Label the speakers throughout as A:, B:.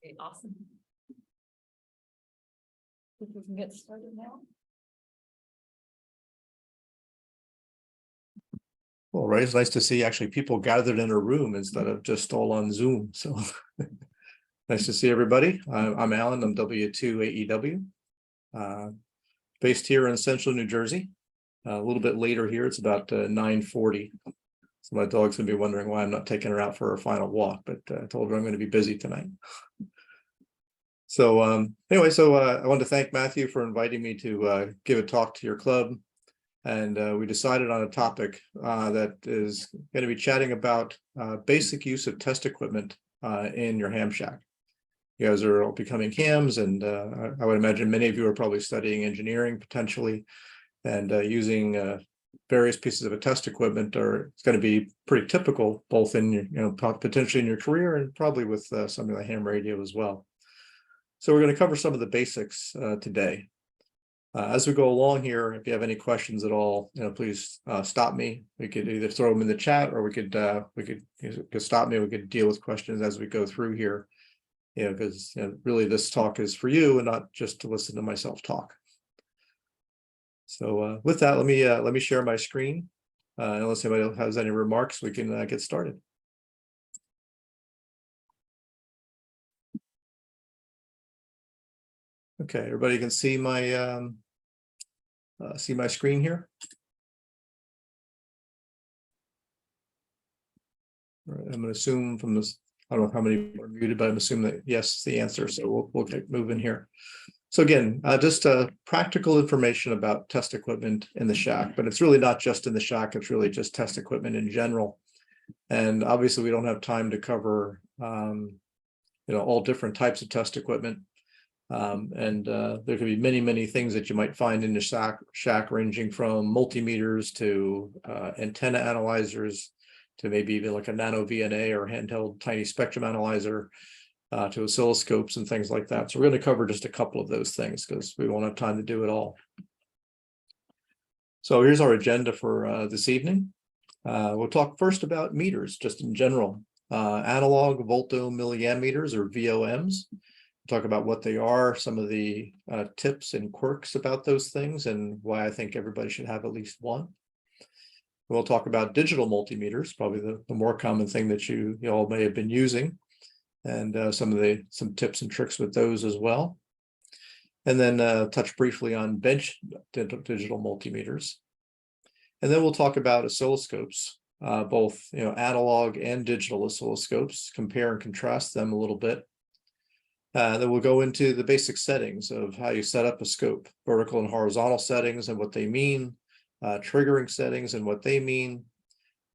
A: Okay, awesome. Think we can get started now.
B: Well, right. It's nice to see actually people gathered in a room instead of just all on Zoom. So nice to see everybody. I'm Alan. I'm W2AEW, based here in central New Jersey. A little bit later here. It's about 9:40. So my dog's gonna be wondering why I'm not taking her out for her final walk, but I told her I'm going to be busy tonight. So anyway, I wanted to thank Matthew for inviting me to give a talk to your club. And we decided on a topic that is going to be chatting about basic use of test equipment in your ham shack. You guys are all becoming hams, and I would imagine many of you are probably studying engineering potentially, and using various pieces of a test equipment it's going to be pretty typical, both in your, potentially in your career and probably with some of the ham radio as well. So we're going to cover some of the basics today. As we go along here, if you have any questions at all, please stop me. We could either throw them in the chat, or we could stop me. We could deal with questions as we go through here, because really this talk is for you and not just to listen to myself talk. So with that, let me share my screen. Unless anybody has any remarks, we can get started. Okay, everybody can see my screen here. I'm going to assume from this, I don't know how many are muted, but I'm assuming that yes, the answer. So we'll get moving here. So again, just practical information about test equipment in the shack, but it's really not just in the shack. It's really just test equipment in general. And obviously we don't have time to cover, all different types of test equipment. There could be many things that you might find in the shack, ranging from multimeters to antenna analyzers to maybe even like a nano VNA or handheld tiny spectrum analyzer, to oscilloscopes and things like that. So we're going to cover just a couple of those things because we won't have time to do it all. So here's our agenda for this evening. We'll talk first about meters, just in general. Analog volt-ohm milliamp meters, or VOMs. Talk about what they are, some of the tips and quirks about those things, and why I think everybody should have at least one. We'll talk about digital multimeters, probably the more common thing that you all may have been using, and some tips and tricks with those as well. And then touch briefly on bench digital multimeters. And then we'll talk about oscilloscopes, both analog and digital oscilloscopes, compare and contrast them a little bit. Then we'll go into the basic settings of how you set up a scope, vertical and horizontal settings and what they mean, triggering settings and what they mean,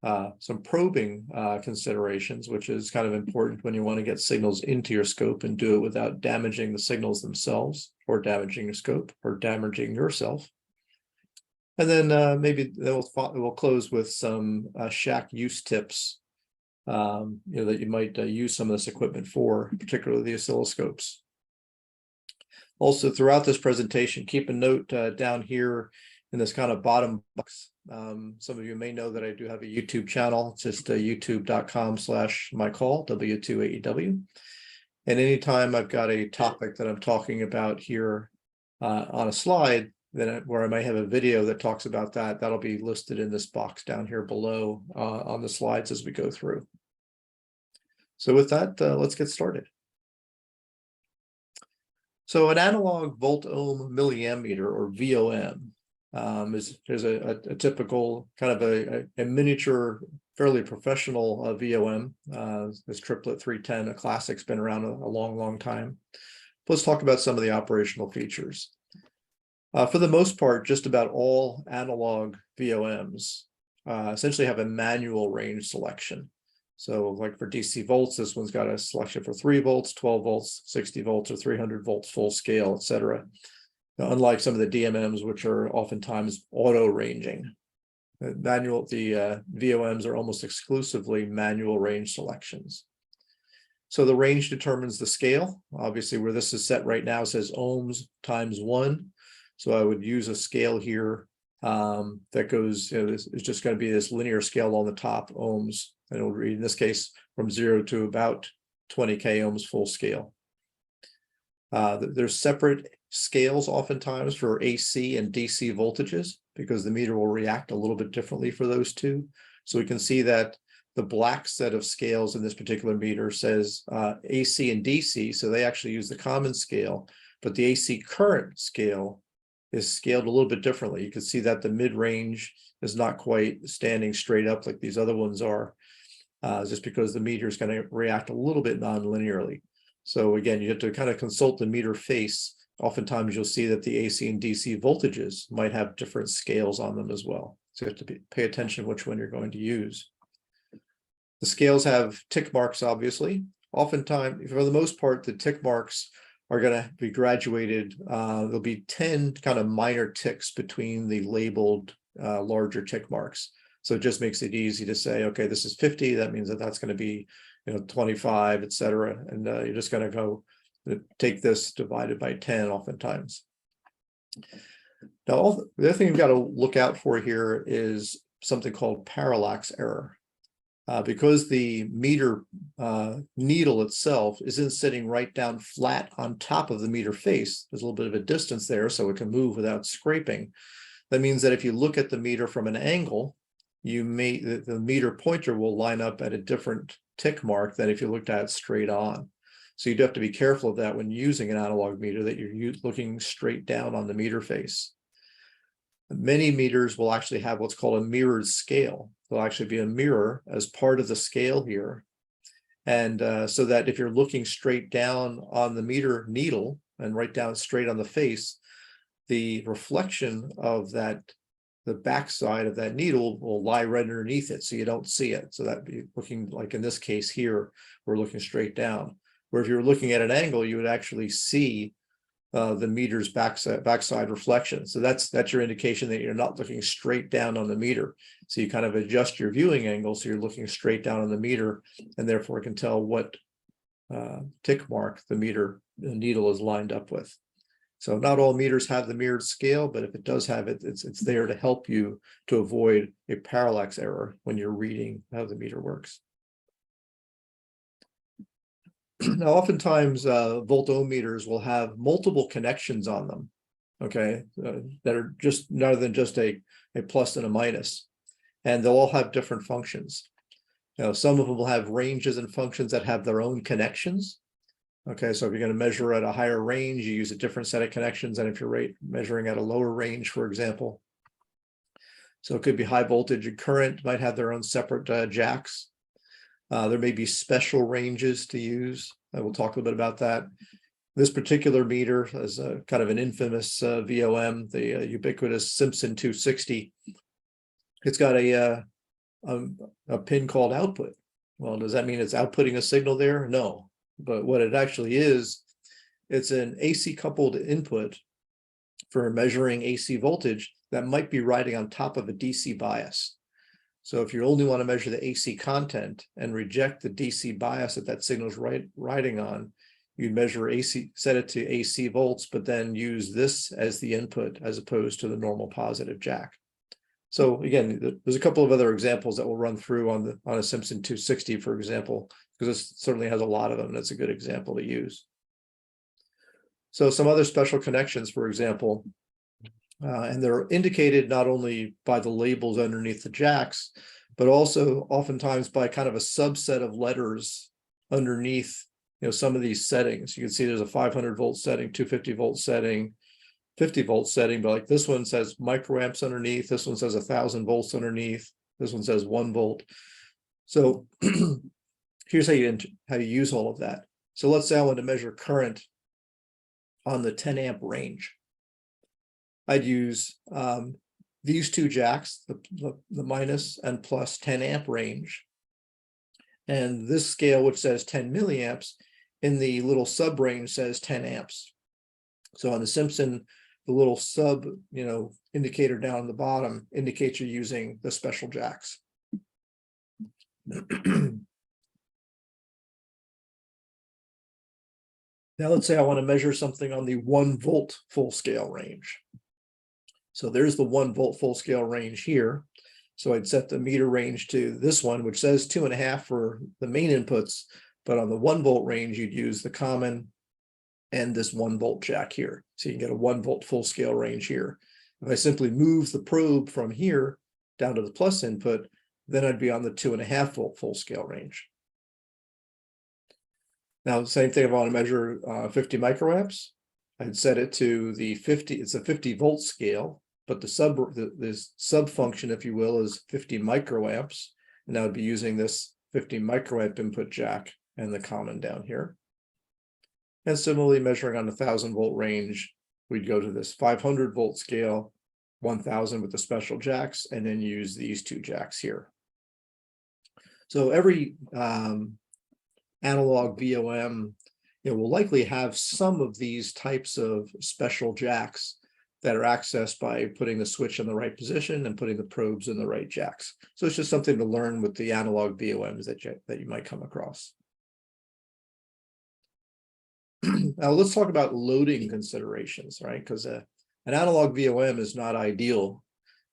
B: some probing considerations, which is kind of important when you want to get signals into your scope and do it without damaging the signals themselves, or damaging your scope, or damaging yourself. And then we'll close with some shack use tips, that you might use some of this equipment for, particularly the oscilloscopes. Also, throughout this presentation, keep a note down here in this kind of bottom box. Some of you may know that I do have a YouTube channel. It's just youtube.com/mycall, W2AEW. And anytime I've got a topic that I'm talking about here on a slide, then where I might have a video that talks about that, that'll be listed in this box down here below on the slides as we go through. So with that, let's get started. So an analog volt-ohm milliamp meter, or VOM, is a typical kind of a miniature, fairly professional VOM. This triplet 310, a classic's been around a long time. Let's talk about some of the operational features. For the most part, just about all analog VOMs essentially have a manual range selection. So like for DC volts, this one's got a selection for 3 volts, 12 volts, 60 volts, or 300 volts full scale, etc. Unlike some of the DMMs, which are oftentimes auto ranging. The VOMs are almost exclusively manual range selections. So the range determines the scale. Obviously, where this is set right now, it says ohms times 1. So I would use a scale here that goes, it's just going to be this linear scale on the top, ohms. And it'll read, in this case, from 0 to about 20K ohms full scale. There's separate scales oftentimes for AC and DC voltages because the meter will react a little bit differently for those two. So we can see that the black set of scales in this particular meter says AC and DC, so they actually use the common scale, but the AC current scale is scaled a little bit differently. You can see that the mid-range is not quite standing straight up like these other ones are, just because the meter is going to react a little bit non-linearly. So again, you have to kind of consult the meter face. Oftentimes you'll see that the AC and DC voltages might have different scales on them as well. So you have to pay attention which one you're going to use. The scales have tick marks, obviously. Oftentimes, for the most part, the tick marks are going to be graduated. There'll be 10 kind of minor ticks between the labeled larger tick marks. So it just makes it easy to say, okay, this is 50. That means that that's going to be, 25, et cetera. And you're just going to go take this divided by 10 oftentimes. Now, the other thing you've got to look out for here is something called parallax error. Because the meter needle itself isn't sitting right down flat on top of the meter face, there's a little bit of a distance there so it can move without scraping. That means that if you look at the meter from an angle, the meter pointer will line up at a different tick mark than if you looked at it straight on. So you do have to be careful of that when using an analog meter, that you're looking straight down on the meter face. Many meters will actually have what's called a mirrored scale. There'll actually be a mirror as part of the scale here. And so that if you're looking straight down on the meter needle and right down straight on the face, the reflection of that, the backside of that needle will lie right underneath it, so you don't see it. So that'd be looking like in this case here, we're looking straight down. Where if you're looking at an angle, you would actually see the meter's backside reflection. So that's your indication that you're not looking straight down on the meter. So you kind of adjust your viewing angle so you're looking straight down on the meter, and therefore can tell what tick mark the needle is lined up with. So not all meters have the mirrored scale, but if it does have it, it's there to help you to avoid a parallax error when you're reading how the meter works. Now, oftentimes volt-ohm meters will have multiple connections on them, okay, that are just rather than just a plus and a minus, and they'll all have different functions. Some of them will have ranges and functions that have their own connections. Okay, so if you're going to measure at a higher range, you use a different set of connections than if you're measuring at a lower range, for example. So it could be high voltage and current might have their own separate jacks. There may be special ranges to use. I will talk a little bit about that. This particular meter is a kind of an infamous VOM, the ubiquitous Simpson 260. It's got a pin called output. Well, does that mean it's outputting a signal there? No. But what it actually is, it's an AC coupled input for measuring AC voltage that might be riding on top of a DC bias. So if you only want to measure the AC content and reject the DC bias that signal is riding on, you'd measure AC, set it to AC volts, but then use this as the input as opposed to the normal positive jack. So again, there's a couple of other examples that we'll run through on a Simpson 260, for example, because this certainly has a lot of them, and it's a good example to use. So some other special connections, for example, and they're indicated not only by the labels underneath the jacks, but also oftentimes by kind of a subset of letters underneath, some of these settings. You can see there's a 500 volt setting, 250 volt setting, 50 volt setting, but like this one says microamps underneath, this one says 1,000 volts underneath, this one says 1 volt. So here's how you use all of that. So let's say I want to measure current on the 10 amp range. I'd use these two jacks, the minus and plus 10 amp range. And this scale, which says 10 milliamps, in the little sub range says 10 amps. So on the Simpson, the little sub, indicator down on the bottom indicates you're using the special jacks. Now let's say I want to measure something on the 1 volt full scale range. So there's the 1 volt full scale range here. So I'd set the meter range to this one, which says 2.5 for the main inputs, but on the 1 volt range, you'd use the common and this 1 volt jack here. So you can get a 1 volt full scale range here. If I simply move the probe from here down to the plus input, then I'd be on the 2.5 volt full scale range. Now, same thing if I want to measure 50 microamps, I'd set it to the 50, it's a 50 volt scale, but the sub function, if you will, is 50 microamps. And I would be using this 50 microamp input jack and the common down here. And similarly, measuring on the 1,000 volt range, we'd go to this 500 volt scale, 1,000 with the special jacks, and then use these 2 jacks here. So every analog VOM, will likely have some of these types of special jacks that are accessed by putting the switch in the right position and putting the probes in the right jacks. So it's just something to learn with the analog VOMs that you might come across. Now let's talk about loading considerations, right? Because an analog VOM is not ideal.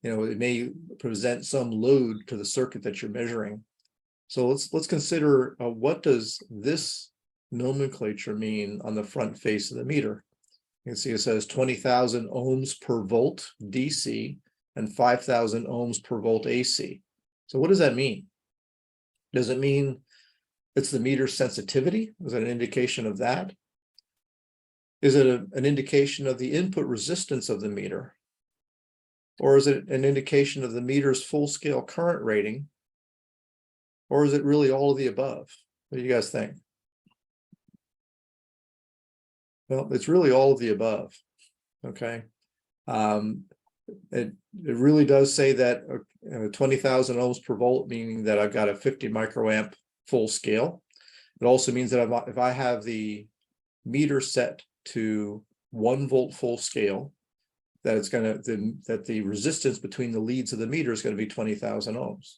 B: It may present some load to the circuit that you're measuring. So let's consider what does this nomenclature mean on the front face of the meter. You can see it says 20,000 ohms per volt DC and 5,000 ohms per volt AC. So what does that mean? Does it mean it's the meter sensitivity? Is it an indication of that? Is it an indication of the input resistance of the meter? Or is it an indication of the meter's full-scale current rating? Or is it really all of the above? What do you guys think? Well, it's really all of the above, okay? It really does say that 20,000 ohms per volt, meaning that I've got a 50 microamp full scale. It also means that if I have the meter set to 1 volt full scale, that it's that the resistance between the leads of the meter is going to be 20,000 ohms.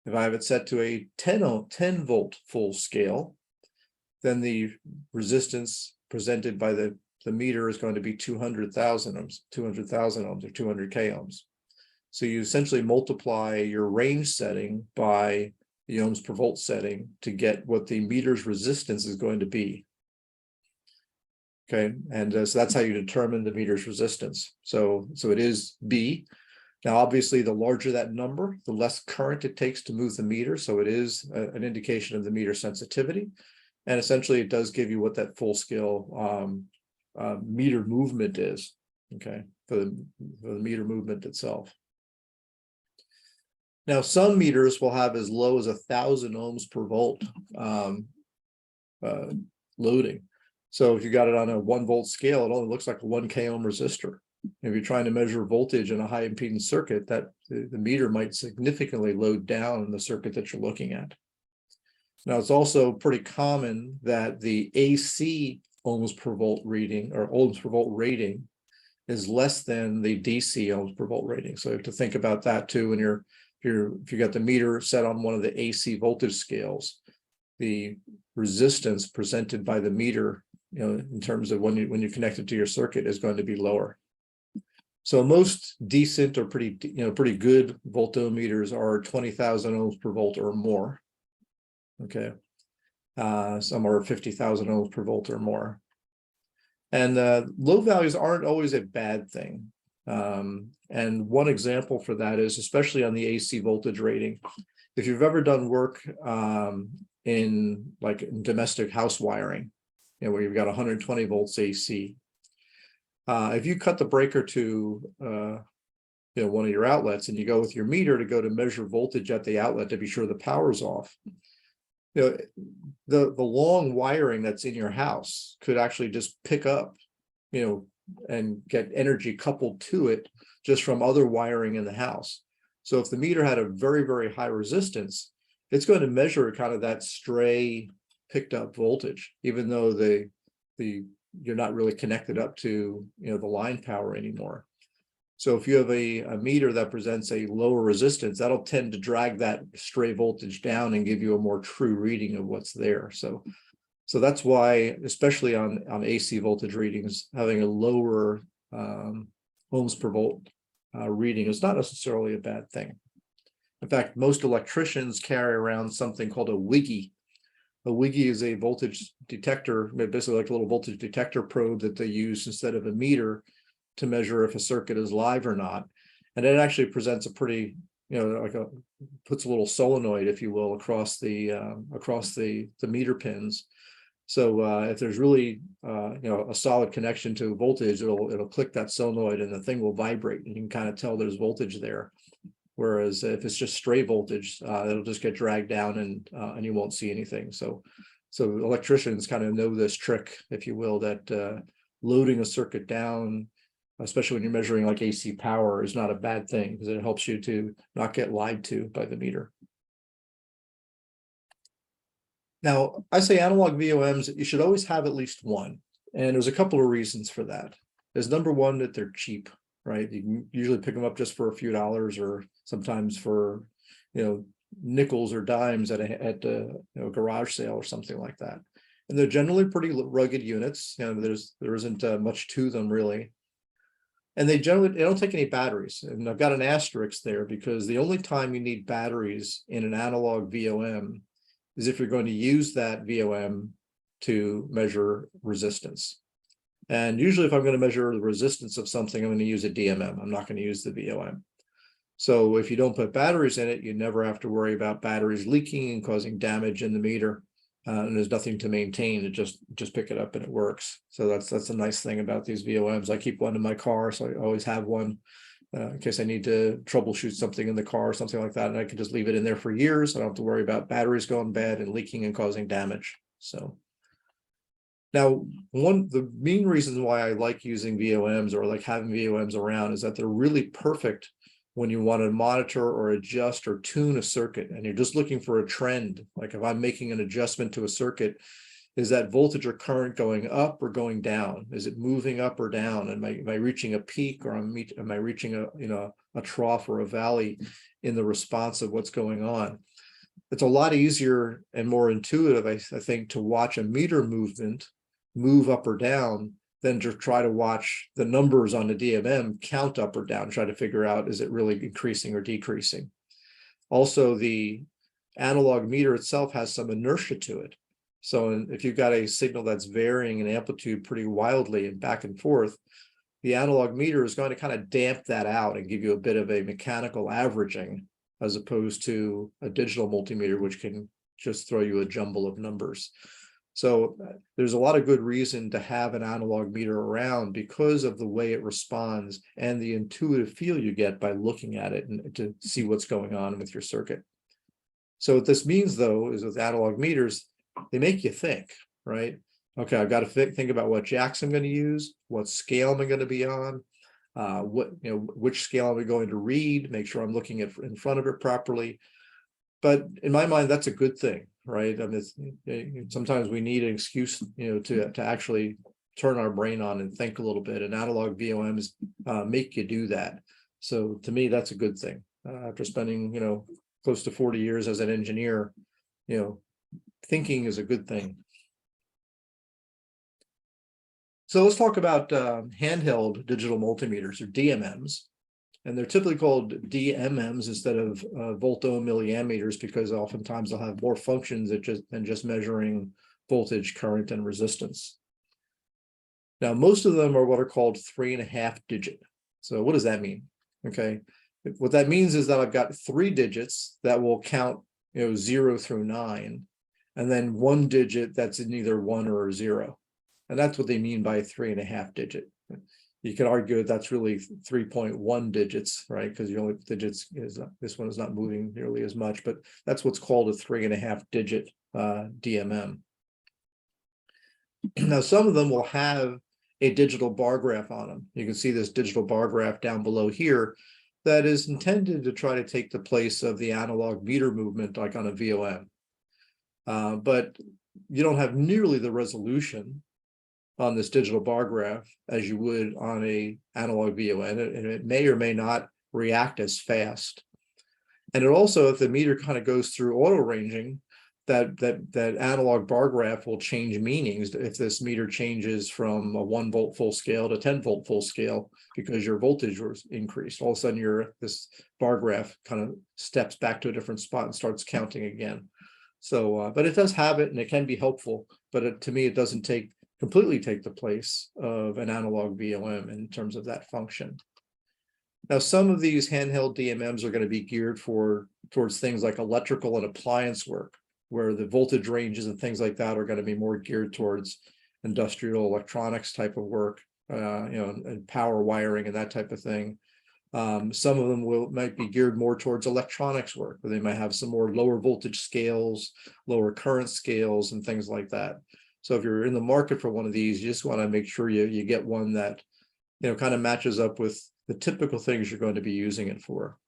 B: If I have it set to a 10 volt full scale, then the resistance presented by the meter is going to be 200,000 ohms, 200,000 ohms or 200K ohms. So you essentially multiply your range setting by the ohms per volt setting to get what the meter's resistance is going to be. Okay, and so that's how you determine the meter's resistance. So it is B. Now, obviously, the larger that number, the less current it takes to move the meter. So it is an indication of the meter sensitivity. And essentially, it does give you what that full scale meter movement is, okay, for the meter movement itself. Now, some meters will have as low as 1,000 ohms per volt loading. So if you got it on a 1 volt scale, it only looks like a 1K ohm resistor. If you're trying to measure voltage in a high impedance circuit, that the meter might significantly load down the circuit that you're looking at. Now, it's also pretty common that the AC ohms per volt reading or ohms per volt rating is less than the DC ohms per volt rating. So you have to think about that too. When if you got the meter set on one of the AC voltage scales, the resistance presented by the meter, in terms of when you connect it to your circuit, is going to be lower. So most decent or pretty good voltometers are 20,000 ohms per volt or more. Okay, some are 50,000 ohms per volt or more. And low values aren't always a bad thing. And one example for that is, especially on the AC voltage rating, if you've ever done work in domestic house wiring, where you've got 120 volts AC, if you cut the breaker to one of your outlets and you go with your meter to go to measure voltage at the outlet to be sure the power's off, the long wiring that's in your house could actually just pick up, and get energy coupled to it just from other wiring in the house. So if the meter had a very, very high resistance, it's going to measure kind of that stray picked up voltage, even though you're not really connected up to the line power anymore. So if you have a meter that presents a lower resistance, that'll tend to drag that stray voltage down and give you a more true reading of what's there. So that's why, especially on AC voltage readings, having a lower ohms per volt reading is not necessarily a bad thing. In fact, most electricians carry around something called a wiggy. A wiggy is a voltage detector, basically like a little voltage detector probe that they use instead of a meter to measure if a circuit is live or not. And it actually presents a pretty, puts a little solenoid, if you will, across the meter pins. So if there's really a solid connection to voltage, it'll click that solenoid and the thing will vibrate, and you can kind of tell there's voltage there. Whereas if it's just stray voltage, it'll just get dragged down and you won't see anything. So electricians kind of know this trick, if you will, that loading a circuit down, especially when you're measuring like AC power, is not a bad thing because it helps you to not get lied to by the meter. Now, I say analog VOMs, you should always have at least one. And there's a couple of reasons for that. There's number one, that they're cheap, right? You can usually pick them up just for a few dollars, or sometimes for, nickels or dimes at a garage sale or something like that. And they're generally pretty rugged units. There isn't much to them really. And they don't take any batteries. And I've got an asterisk there because the only time you need batteries in an analog VOM is if you're going to use that VOM to measure resistance. And usually if I'm going to measure the resistance of something, I'm going to use a DMM. I'm not going to use the VOM. So if you don't put batteries in it, you never have to worry about batteries leaking and causing damage in the meter. And there's nothing to maintain. It just pick it up and it works. So that's a nice thing about these VOMs. I keep one in my car, so I always have one in case I need to troubleshoot something in the car or something like that. And I can just leave it in there for years. I don't have to worry about batteries going bad and leaking and causing damage. So now, the main reasons why I like using VOMs or like having VOMs around is that they're really perfect when you want to monitor or adjust or tune a circuit and you're just looking for a trend. Like if I'm making an adjustment to a circuit, is that voltage or current going up or going down? Is it moving up or down? Am I reaching a peak, or am I reaching a trough or a valley in the response of what's going on? It's a lot easier and more intuitive, I think, to watch a meter movement move up or down than to try to watch the numbers on the DMM count up or down, try to figure out, is it really increasing or decreasing? Also, the analog meter itself has some inertia to it. So if you've got a signal that's varying in amplitude pretty wildly and back and forth, the analog meter is going to kind of damp that out and give you a bit of a mechanical averaging, as opposed to a digital multimeter, which can just throw you a jumble of numbers. So there's a lot of good reason to have an analog meter around because of the way it responds and the intuitive feel you get by looking at it and to see what's going on with your circuit. So what this means, though, is with analog meters, they make you think, right? Okay, I've got to think about what jacks I'm going to use, what scale am I going to be on, which scale am I going to read, make sure I'm looking at in front of it properly. But in my mind, that's a good thing, right? I mean, sometimes we need an excuse, to actually turn our brain on and think a little bit. And analog VOMs make you do that. So to me, that's a good thing. After spending, close to 40 years as an engineer, thinking is a good thing. So let's talk about handheld digital multimeters, or DMMs. And they're typically called DMMs instead of volt-ohm milliammeters, because oftentimes they'll have more functions than just measuring voltage, current, and resistance. Now, most of them are what are called 3.5 digit. So what does that mean? Okay, what that means is that I've got 3 digits that will count, 0 through 9, and then 1 digit that's in either 1 or 0. And that's what they mean by 3.5 digit. You can argue that's really 3.1 digits, right? Because the only digits is this one is not moving nearly as much, but that's what's called a 3.5 digit DMM. Now, some of them will have a digital bar graph on them. You can see this digital bar graph down below here that is intended to try to take the place of the analog meter movement, like on a VOM. But you don't have nearly the resolution on this digital bar graph as you would on a analog VOM, and it may or may not react as fast. And it also, if the meter kind of goes through auto ranging, that analog bar graph will change meanings if this meter changes from a 1 volt full scale to 10 volt full scale because your voltage was increased. All of a sudden this bar graph kind of steps back to a different spot and starts counting again. So, but it does have it and it can be helpful, but to me, it doesn't completely take the place of an analog VOM in terms of that function. Now, some of these handheld DMMs are going to be geared towards things like electrical and appliance work, where the voltage ranges and things like that are going to be more geared towards industrial electronics type of work, and power wiring and that type of thing. Some of them might be geared more towards electronics work, where they might have some more lower voltage scales, lower current scales, and things like that. So if you're in the market for one of these, you just want to make sure you get one that, kind of matches up with the typical things you're going to be using it for.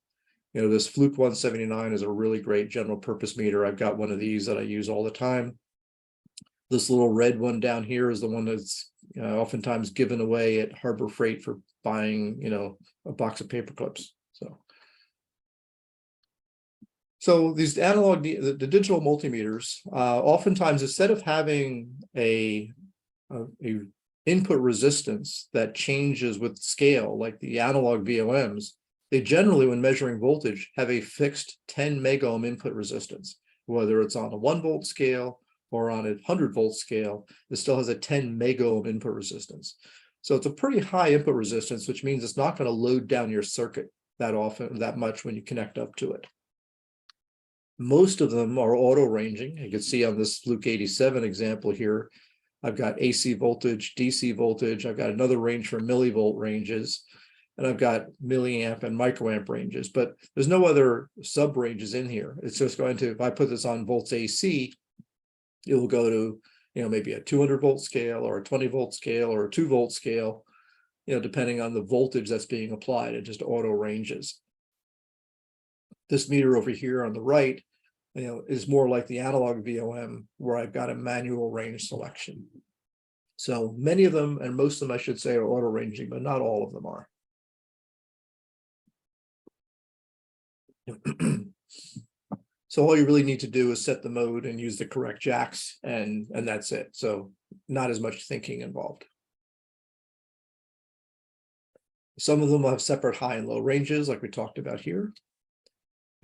B: This Fluke 179 is a really great general purpose meter. I've got one of these that I use all the time. This little red one down here is the one that's oftentimes given away at Harbor Freight for buying, a box of paper clips. So these analog, the digital multimeters, oftentimes instead of having a input resistance that changes with scale, like the analog VOMs, they generally, when measuring voltage, have a fixed 10 megohm input resistance, whether it's on a 1 volt scale or on a 100 volt scale, it still has a 10 megohm input resistance. So it's a pretty high input resistance, which means it's not going to load down your circuit that much when you connect up to it. Most of them are auto ranging. You can see on this Fluke 87 example here, I've got AC voltage, DC voltage. I've got another range for millivolt ranges, and I've got milliamp and microamp ranges, but there's no other sub ranges in here. It's just going to, if I put this on volts AC, it will go to, maybe a 200 volt scale or a 20 volt scale or a 2 volt scale, depending on the voltage that's being applied. It just auto ranges. This meter over here on the right, is more like the analog VOM, where I've got a manual range selection. So many of them, and most of them I should say, are auto ranging, but not all of them are. So all you really need to do is set the mode and use the correct jacks, and that's it. So not as much thinking involved. Some of them will have separate high and low ranges, like we talked about here.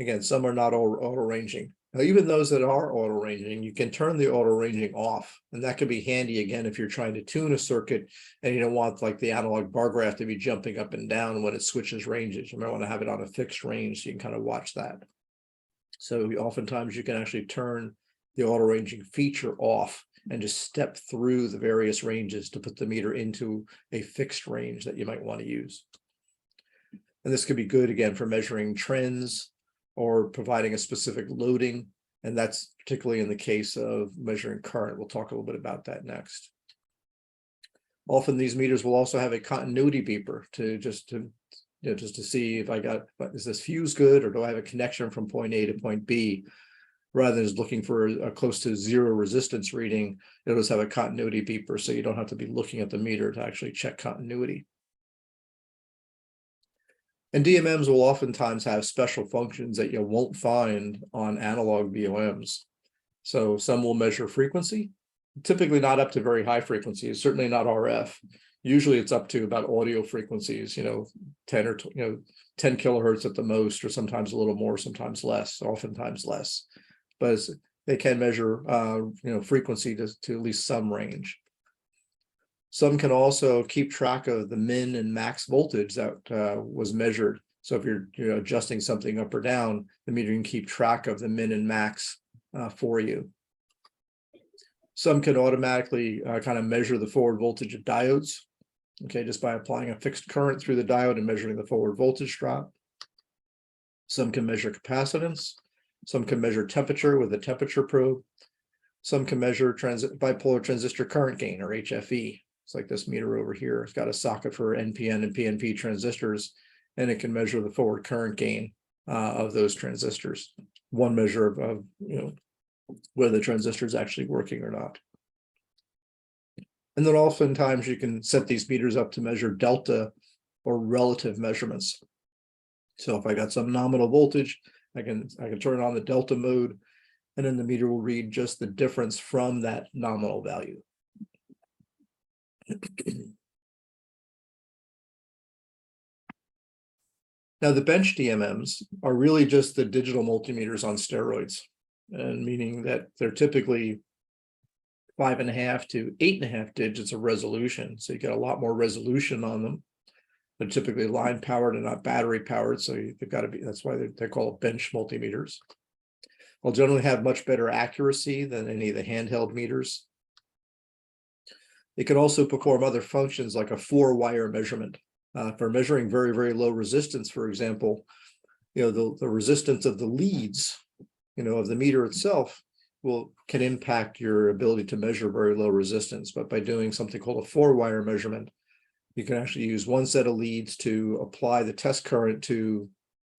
B: Again, some are not auto ranging. Now, even those that are auto ranging, you can turn the auto ranging off, and that can be handy again if you're trying to tune a circuit and you don't want like the analog bar graph to be jumping up and down when it switches ranges. You might want to have it on a fixed range so you can kind of watch that. So oftentimes you can actually turn the auto ranging feature off and just step through the various ranges to put the meter into a fixed range that you might want to use. And this could be good again for measuring trends or providing a specific loading. And that's particularly in the case of measuring current. We'll talk a little bit about that next. Often these meters will also have a continuity beeper just to see if is this fuse good, or do I have a connection from point A to point B? Rather than just looking for a close to zero resistance reading, it'll just have a continuity beeper, so you don't have to be looking at the meter to actually check continuity. And DMMs will oftentimes have special functions that you won't find on analog VOMs. So some will measure frequency, typically not up to very high frequencies, certainly not RF. Usually it's up to about audio frequencies, 10 or 10 kilohertz at the most, or sometimes a little more, sometimes less, oftentimes less. But they can measure frequency to at least some range. Some can also keep track of the min and max voltage that was measured. So if you're adjusting something up or down, the meter can keep track of the min and max for you. Some can automatically kind of measure the forward voltage of diodes, just by applying a fixed current through the diode and measuring the forward voltage drop. Some can measure capacitance. Some can measure temperature with a temperature probe. Some can measure bipolar transistor current gain, or HFE. It's like this meter over here. It's got a socket for NPN and PNP transistors, and it can measure the forward current gain of those transistors. One measure of whether the transistor is actually working or not. And then oftentimes you can set these meters up to measure delta or relative measurements. So if I got some nominal voltage, I can turn on the delta mode, and then the meter will read just the difference from that nominal value. Now, the bench DMMs are really just the digital multimeters on steroids. and meaning that they're typically 5.5 to 8.5 digits of resolution. So you get a lot more resolution on them. They're typically line powered and not battery powered. So they've got to be, that's why they're called bench multimeters. They'll generally have much better accuracy than any of the handheld meters. It can also perform other functions like a 4-wire measurement. For measuring very, very low resistance, for example, the resistance of the leads, of the meter itself can impact your ability to measure very low resistance. But by doing something called a 4-wire measurement, you can actually use one set of leads to apply the test current to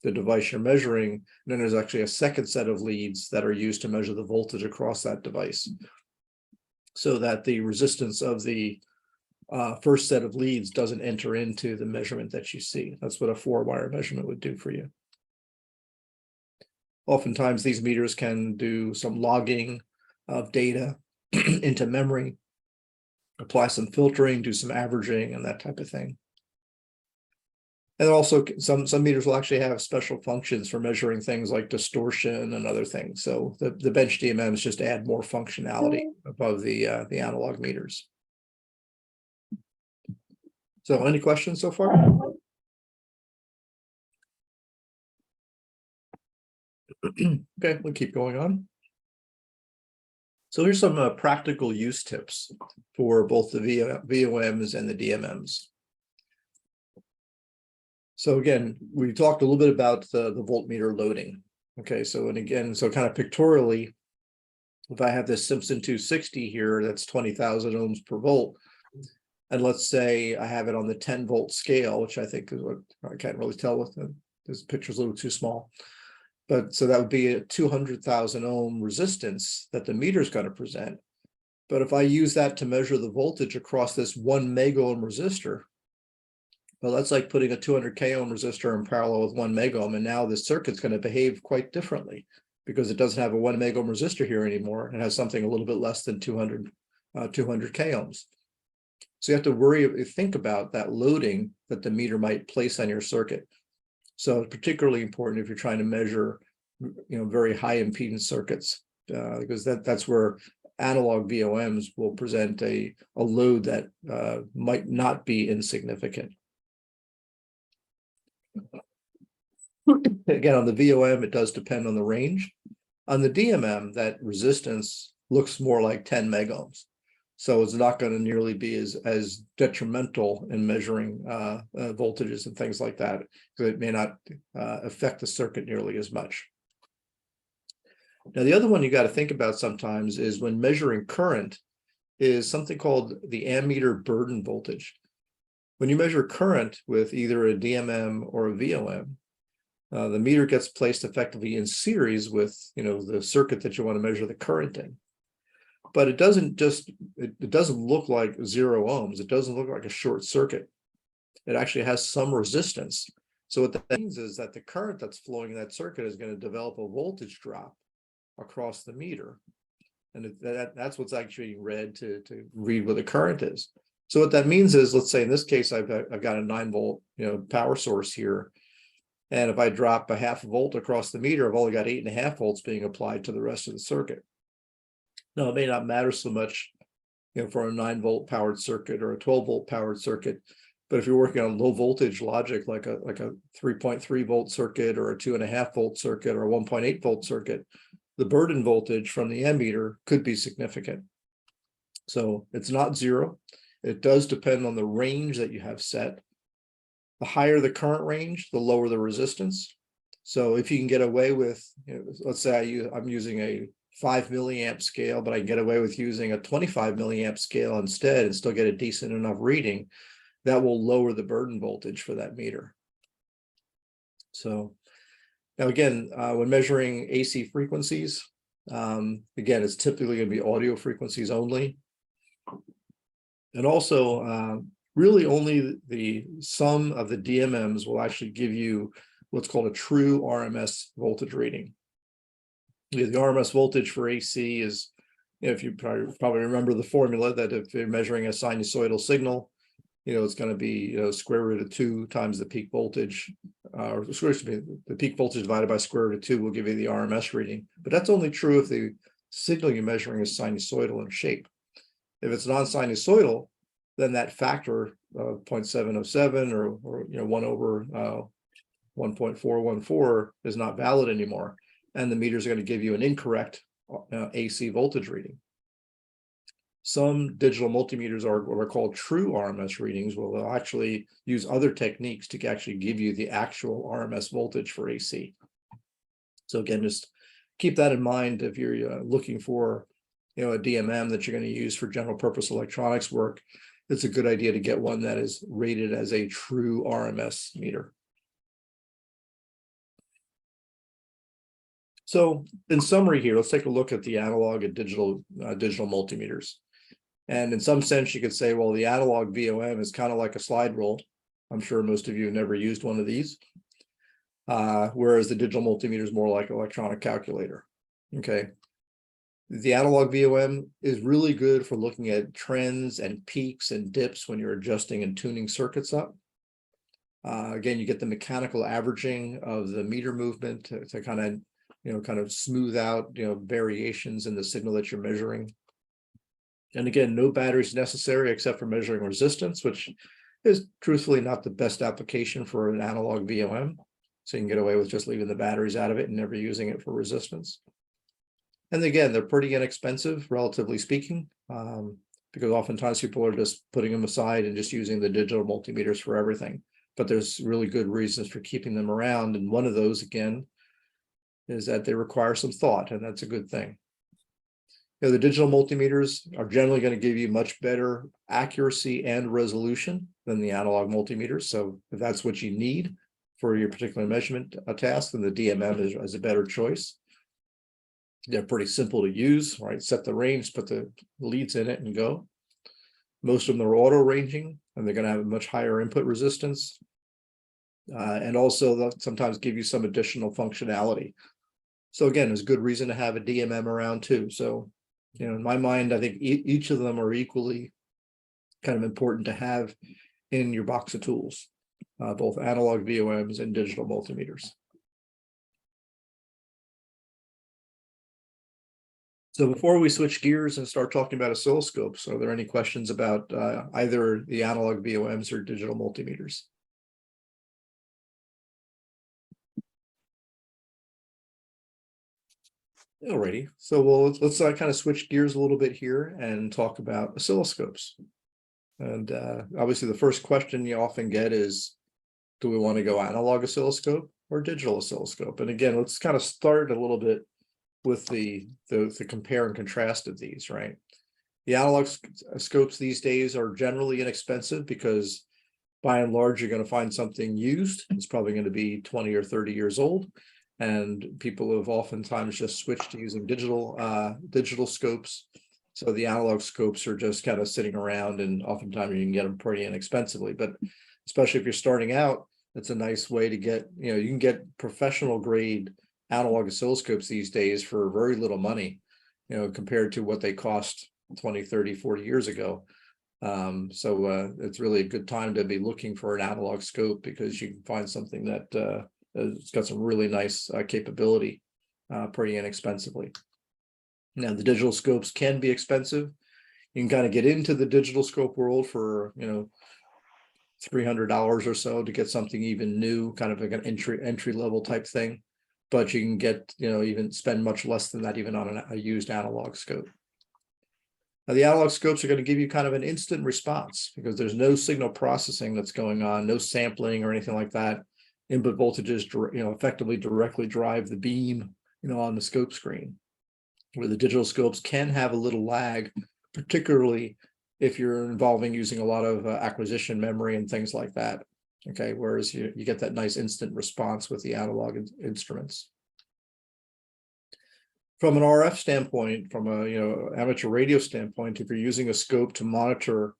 B: the device you're measuring. And then there's actually a second set of leads that are used to measure the voltage across that device, so that the resistance of the first set of leads doesn't enter into the measurement that you see. That's what a 4-wire measurement would do for you. Oftentimes, these meters can do some logging of data into memory, apply some filtering, do some averaging, and that type of thing. And also, some meters will actually have special functions for measuring things like distortion and other things. So the bench DMMs just add more functionality above the analog meters. So any questions so far? Okay, we'll keep going on. So here's some practical use tips for both the VOMs and the DMMs. So again, we talked a little bit about the voltmeter loading. Okay, so kind of pictorially, if I have this Simpson 260 here, that's 20,000 ohms per volt. And let's say I have it on the 10-volt scale, which I think is what I can't really tell with this picture's a little too small. But so that would be a 200,000 ohm resistance that the meter is going to present. But if I use that to measure the voltage across this 1 mega ohm resistor, well, that's like putting a 200K ohm resistor in parallel with 1 mega ohm. And now this circuit's going to behave quite differently because it doesn't have a 1 mega ohm resistor here anymore. It has something a little bit less than 200K ohms. So you have to think about that loading that the meter might place on your circuit. So it's particularly important if you're trying to measure, very high impedance circuits, because that's where analog VOMs will present a load that might not be insignificant. Again, on the VOM, it does depend on the range. On the DMM, that resistance looks more like 10 mega ohms. So it's not going to nearly be as detrimental in measuring voltages and things like that, because it may not affect the circuit nearly as much. Now, the other one you got to think about sometimes is when measuring current is something called the ammeter burden voltage. When you measure current with either a DMM or a VOM, the meter gets placed effectively in series with the circuit that you want to measure the current in. But it doesn't look like 0 ohms. It doesn't look like a short circuit. It actually has some resistance. So what that means is that the current that's flowing in that circuit is going to develop a voltage drop across the meter. And that's what's actually read to read what the current is. So what that means is, let's say in this case, I've got a 9-volt power source here. And if I drop a 0.5 volt across the meter, I've only got 8.5 volts being applied to the rest of the circuit. Now, it may not matter so much, for a 9-volt powered circuit or a 12-volt powered circuit, but if you're working on low voltage logic, like a 3.3 volt circuit or a 2.5 volt circuit or a 1.8 volt circuit, the burden voltage from the ammeter could be significant. So it's not 0. It does depend on the range that you have set. The higher the current range, the lower the resistance. So if you can get away with, let's say I'm using a 5 milliamp scale, but I can get away with using a 25 milliamp scale instead and still get a decent enough reading, that will lower the burden voltage for that meter. So now again, when measuring AC frequencies, again, it's typically going to be audio frequencies only. And also, really only the sum of the DMMs will actually give you what's called a true RMS voltage reading. The RMS voltage for AC is, if you probably remember the formula, that if you're measuring a sinusoidal signal, it's going to be, square root of 2 times the peak voltage, or excuse me, the peak voltage divided by square root of 2 will give you the RMS reading. But that's only true if the signal you're measuring is sinusoidal in shape. If it's non-sinusoidal, then that factor of 0.707 or 1 over 1.414 is not valid anymore, and the meters are going to give you an incorrect AC voltage reading. Some digital multimeters are what are called true RMS readings, where they'll actually use other techniques to actually give you the actual RMS voltage for AC. So again, just keep that in mind if you're looking for a DMM that you're going to use for general purpose electronics work. It's a good idea to get one that is rated as a true RMS meter. So in summary here, let's take a look at the analog and digital multimeters. And in some sense, you could say, well, the analog VOM is kind of like a slide rule. I'm sure most of you have never used one of these. Whereas the digital multimeter is more like an electronic calculator. Okay. The analog VOM is really good for looking at trends and peaks and dips when you're adjusting and tuning circuits up. Again, you get the mechanical averaging of the meter movement to kind of smooth out, variations in the signal that you're measuring. And again, no batteries necessary except for measuring resistance, which is truthfully not the best application for an analog VOM. So you can get away with just leaving the batteries out of it and never using it for resistance. And again, they're pretty inexpensive, relatively speaking, because oftentimes people are just putting them aside and just using the digital multimeters for everything. But there's really good reasons for keeping them around. And one of those, again, is that they require some thought, and that's a good thing. The digital multimeters are generally going to give you much better accuracy and resolution than the analog multimeters. So if that's what you need for your particular measurement task, then the DMM is a better choice. They're pretty simple to use, right? Set the range, put the leads in it and go. Most of them are auto ranging, and they're going to have a much higher input resistance. And also they'll sometimes give you some additional functionality. So again, there's good reason to have a DMM around too. So, in my mind, I think each of them are equally kind of important to have in your box of tools, both analog VOMs and digital multimeters. So before we switch gears and start talking about oscilloscopes, are there any questions about either the analog VOMs or digital multimeters? Alrighty, so let's kind of switch gears a little bit here and talk about oscilloscopes. And obviously the first question you often get is, do we want to go analog oscilloscope or digital oscilloscope? And again, let's kind of start a little bit with the compare and contrast of these, right? The analog scopes these days are generally inexpensive because by and large, you're going to find something used. It's probably going to be 20 or 30 years old. And people have oftentimes just switched to using digital scopes. So the analog scopes are just kind of sitting around, and oftentimes you can get them pretty inexpensively. But especially if you're starting out, it's a nice way to get, you can get professional grade analog oscilloscopes these days for very little money, compared to what they cost 20, 30, 40 years ago. So it's really a good time to be looking for an analog scope, because you can find something that it's got some really nice capability pretty inexpensively. Now, the digital scopes can be expensive. You can kind of get into the digital scope world for, $300 or so to get something even new, kind of like an entry level type thing. But you can get, even spend much less than that even on a used analog scope. Now, the analog scopes are going to give you kind of an instant response because there's no signal processing that's going on, no sampling or anything like that. Input voltages, effectively directly drive the beam, on the scope screen. Where the digital scopes can have a little lag, particularly if you're involving using a lot of acquisition memory and things like that. Okay, whereas you get that nice instant response with the analog instruments. From an RF standpoint, from a amateur radio standpoint, if you're using a scope to monitor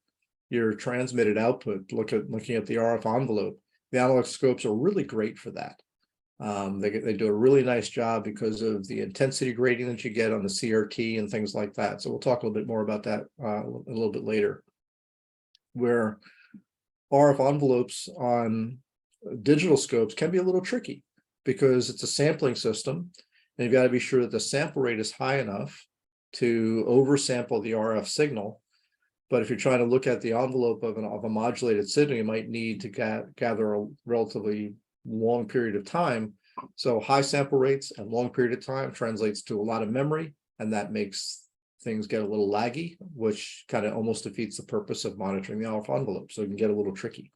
B: your transmitted output, looking at the RF envelope, the analog scopes are really great for that. They do a really nice job because of the intensity grading that you get on the CRT and things like that. So we'll talk a little bit more about that a little bit later. Where RF envelopes on digital scopes can be a little tricky because it's a sampling system, and you've got to be sure that the sample rate is high enough to oversample the RF signal. But if you're trying to look at the envelope of a modulated signal, you might need to gather a relatively long period of time. So high sample rates and long period of time translates to a lot of memory, and that makes things get a little laggy, which kind of almost defeats the purpose of monitoring the RF envelope. So it can get a little tricky.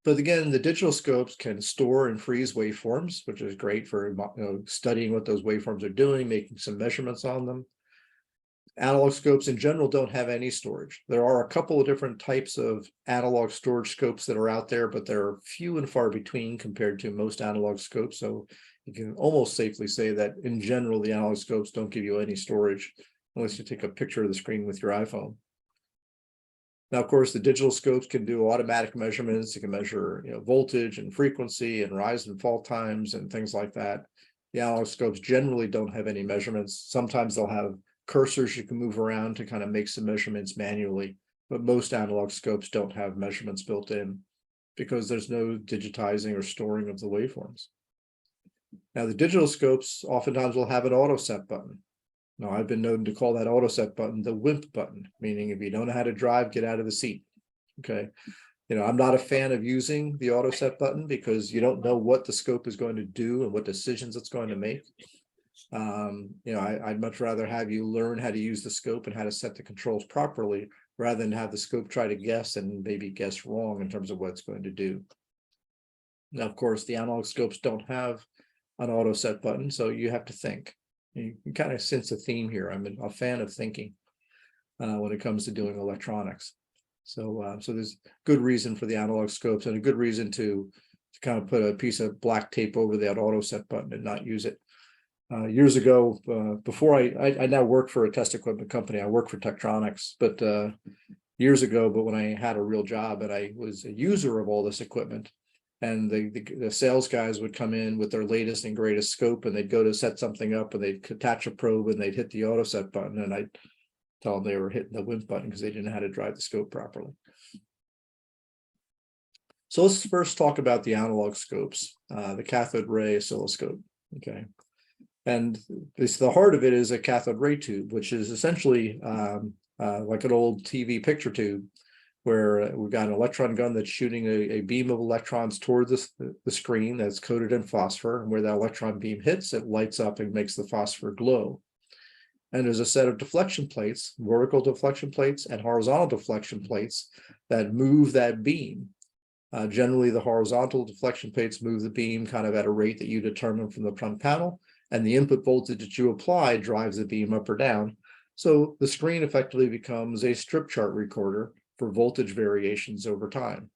B: But again, the digital scopes can store and freeze waveforms, which is great for studying what those waveforms are doing, making some measurements on them. Analog scopes in general don't have any storage. There are a couple of different types of analog storage scopes that are out there, but they're few and far between compared to most analog scopes. So you can almost safely say that in general, the analog scopes don't give you any storage unless you take a picture of the screen with your iPhone. Now, of course, the digital scopes can do automatic measurements. It can measure, voltage and frequency and rise and fall times and things like that. The analog scopes generally don't have any measurements. Sometimes they'll have cursors you can move around to kind of make some measurements manually, but most analog scopes don't have measurements built in because there's no digitizing or storing of the waveforms. Now, the digital scopes oftentimes will have an auto set button. Now, I've been known to call that auto set button the WIMP button, meaning if you don't know how to drive, get out of the seat. Okay. I'm not a fan of using the auto set button because you don't know what the scope is going to do and what decisions it's going to make. I'd much rather have you learn how to use the scope and how to set the controls properly rather than have the scope try to guess and maybe guess wrong in terms of what it's going to do. Now, of course, the analog scopes don't have an auto set button, so you have to think. You can kind of sense a theme here. I'm a fan of thinking when it comes to doing electronics. So there's good reason for the analog scopes and a good reason to kind of put a piece of black tape over that auto set button and not use it. Years ago, before I now work for a test equipment company, I work for Tektronix, but years ago, but when I had a real job and I was a user of all this equipment, and the sales guys would come in with their latest and greatest scope, and they'd go to set something up, and they'd attach a probe, and they'd hit the auto set button, and I'd tell them they were hitting the WIMP button because they didn't know how to drive the scope properly. So let's first talk about the analog scopes, the cathode ray oscilloscope. Okay. And the heart of it is a cathode ray tube, which is essentially like an old TV picture tube, where we've got an electron gun that's shooting a beam of electrons toward the screen that's coated in phosphor, and where that electron beam hits, it lights up and makes the phosphor glow. And there's a set of deflection plates, vertical deflection plates and horizontal deflection plates that move that beam. Generally, the horizontal deflection plates move the beam kind of at a rate that you determine from the front panel, and the input voltage that you apply drives the beam up or down. So the screen effectively becomes a strip chart recorder for voltage variations over time.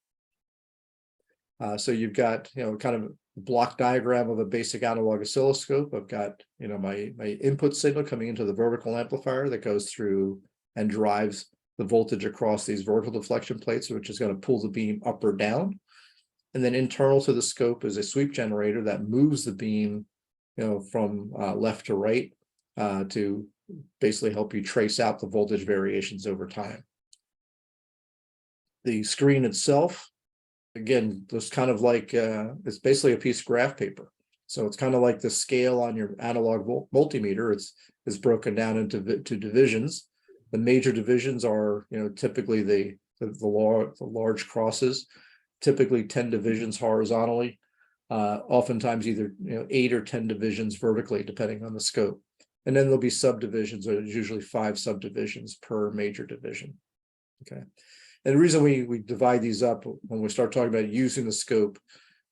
B: So you've got, kind of a block diagram of a basic analog oscilloscope. I've got, my input signal coming into the vertical amplifier that goes through and drives the voltage across these vertical deflection plates, which is going to pull the beam up or down. And then internal to the scope is a sweep generator that moves the beam, from left to right to basically help you trace out the voltage variations over time. The screen itself, again, it's kind of like, it's basically a piece of graph paper. So it's kind of like the scale on your analog multimeter. It's broken down into divisions. The major divisions are, typically the large crosses, typically 10 divisions horizontally, oftentimes either 8 or 10 divisions vertically, depending on the scope. And then there'll be subdivisions, or there's usually 5 subdivisions per major division. Okay. And the reason we divide these up, when we start talking about using the scope,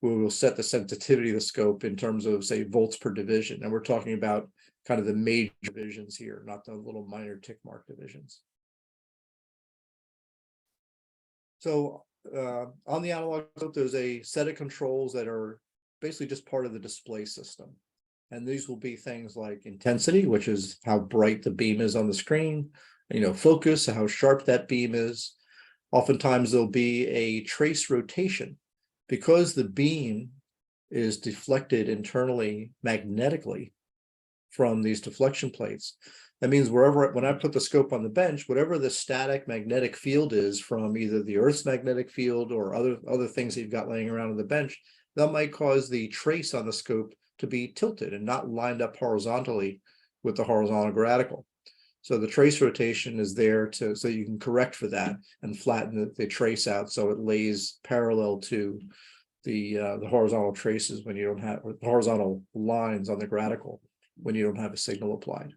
B: we will set the sensitivity of the scope in terms of, say, volts per division. And we're talking about kind of the major divisions here, not the little minor tick mark divisions. So on the analog scope, there's a set of controls that are basically just part of the display system. And these will be things like intensity, which is how bright the beam is on the screen, focus, how sharp that beam is. Oftentimes there'll be a trace rotation because the beam is deflected internally magnetically from these deflection plates. That means wherever, when I put the scope on the bench, whatever the static magnetic field is from either the Earth's magnetic field or other things that you've got laying around on the bench, that might cause the trace on the scope to be tilted and not lined up horizontally with the horizontal gradical. So the trace rotation is there so you can correct for that and flatten the trace out so it lays parallel to the horizontal traces when you don't have horizontal lines on the gradical when you don't have a signal applied.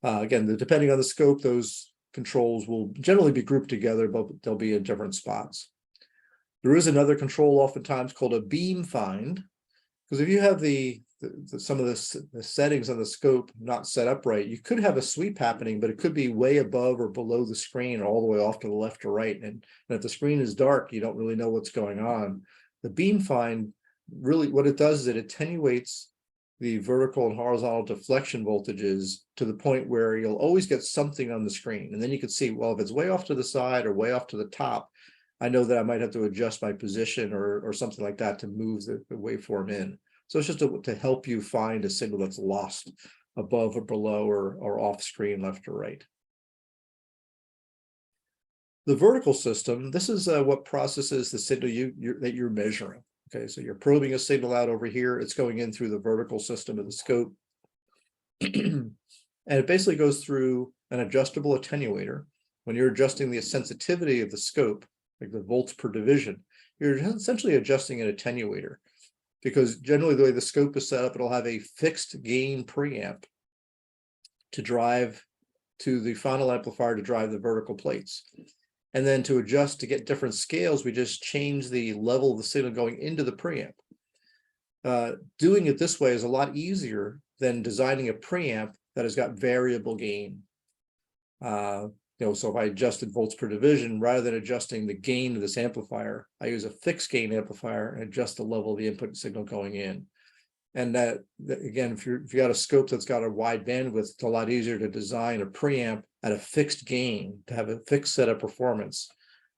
B: Again, depending on the scope, those controls will generally be grouped together, but they'll be in different spots. There is another control oftentimes called a beam find, because if you have some of the settings on the scope not set up right, you could have a sweep happening, but it could be way above or below the screen, all the way off to the left or right. And if the screen is dark, you don't really know what's going on. The beam find, really what it does is it attenuates the vertical and horizontal deflection voltages to the point where you'll always get something on the screen. And then you can see, well, if it's way off to the side or way off to the top, I know that I might have to adjust my position or something like that to move the waveform in. So it's just to help you find a signal that's lost above or below or off screen, left or right. The vertical system, this is what processes the signal that you're measuring. Okay, so you're probing a signal out over here. It's going in through the vertical system of the scope. And it basically goes through an adjustable attenuator. When you're adjusting the sensitivity of the scope, like the volts per division, you're essentially adjusting an attenuator. Because generally the way the scope is set up, it'll have a fixed gain preamp to drive to the final amplifier to drive the vertical plates. And then to adjust to get different scales, we just change the level of the signal going into the preamp. Doing it this way is a lot easier than designing a preamp that has got variable gain. So if I adjusted volts per division, rather than adjusting the gain of this amplifier, I use a fixed gain amplifier and adjust the level of the input signal going in. And that again, if you got a scope that's got a wide bandwidth, it's a lot easier to design a preamp at a fixed gain to have a fixed set of performance,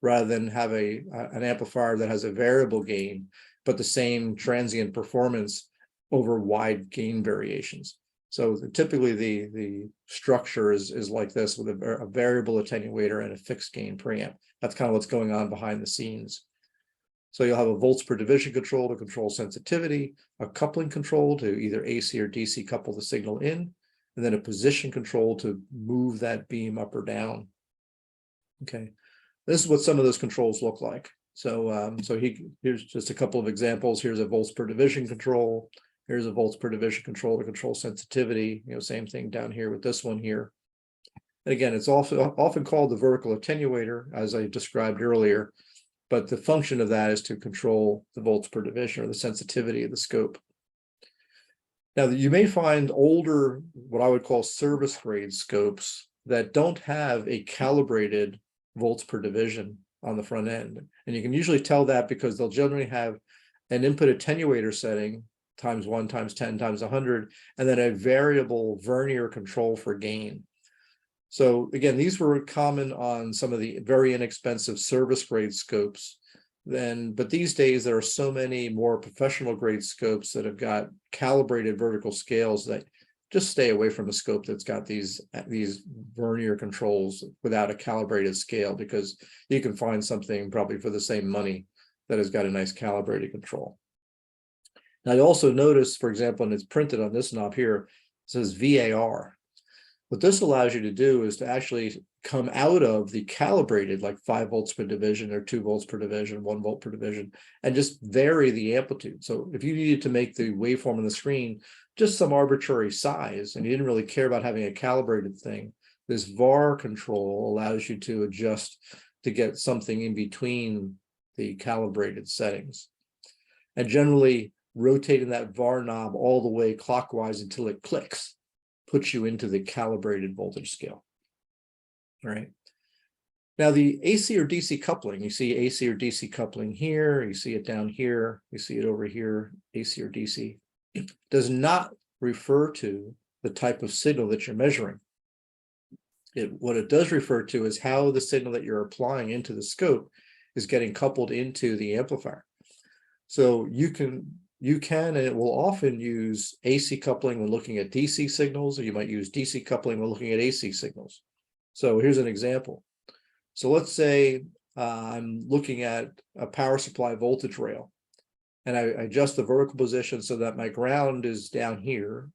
B: rather than have an amplifier that has a variable gain, but the same transient performance over wide gain variations. So typically the structure is like this, with a variable attenuator and a fixed gain preamp. That's kind of what's going on behind the scenes. So you'll have a volts per division control to control sensitivity, a coupling control to either AC or DC couple the signal in, and then a position control to move that beam up or down. Okay, this is what some of those controls look like. So here's just a couple of examples. Here's a volts per division control. Here's a volts per division control to control sensitivity. Same thing down here with this one here. And again, it's often called the vertical attenuator, as I described earlier. But the function of that is to control the volts per division or the sensitivity of the scope. Now, you may find older, what I would call service grade scopes that don't have a calibrated volts per division on the front end. And you can usually tell that because they'll generally have an input attenuator setting times 1 times 10 times 100, and then a variable vernier control for gain. So again, these were common on some of the very inexpensive service grade scopes. But these days there are so many more professional grade scopes that have got calibrated vertical scales that just stay away from a scope that's got these vernier controls without a calibrated scale, because you can find something probably for the same money that has got a nice calibrated control. Now you also notice, for example, and it's printed on this knob here, it says VAR. What this allows you to do is to actually come out of the calibrated, like 5 volts per division or 2 volts per division, 1 volt per division, and just vary the amplitude. So if you needed to make the waveform on the screen just some arbitrary size, and you didn't really care about having a calibrated thing, this VAR control allows you to adjust to get something in between the calibrated settings. And generally rotating that VAR knob all the way clockwise until it clicks puts you into the calibrated voltage scale. All right. Now the AC or DC coupling, you see AC or DC coupling here, you see it down here, you see it over here, AC or DC, does not refer to the type of signal that you're measuring. What it does refer to is how the signal that you're applying into the scope is getting coupled into the amplifier. So you can you can, and it will often use AC coupling when looking at DC signals, or you might use DC coupling when looking at AC signals. So here's an example. So let's say I'm looking at a power supply voltage rail, and I adjust the vertical position so that my ground is down here,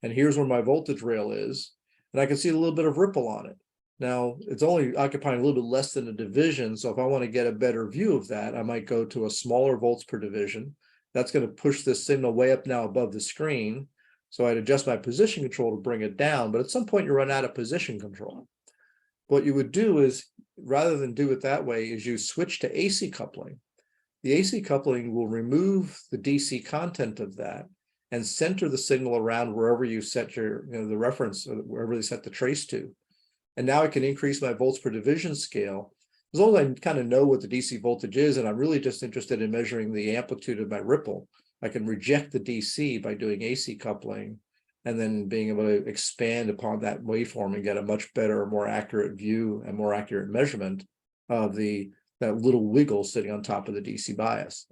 B: and here's where my voltage rail is, and I can see a little bit of ripple on it. Now, it's only occupying a little bit less than a division, so if I want to get a better view of that, I might go to a smaller volts per division. That's going to push this signal way up now above the screen, so I'd adjust my position control to bring it down, but at some point you run out of position control. What you would do is, rather than do it that way, is you switch to AC coupling. The AC coupling will remove the DC content of that and center the signal around wherever you set your, the reference, or wherever they set the trace to. And now I can increase my volts per division scale. As long as I kind of know what the DC voltage is, and I'm really just interested in measuring the amplitude of my ripple, I can reject the DC by doing AC coupling, and then being able to expand upon that waveform and get a much better, more accurate view and more accurate measurement of that little wiggle sitting on top of the DC bias.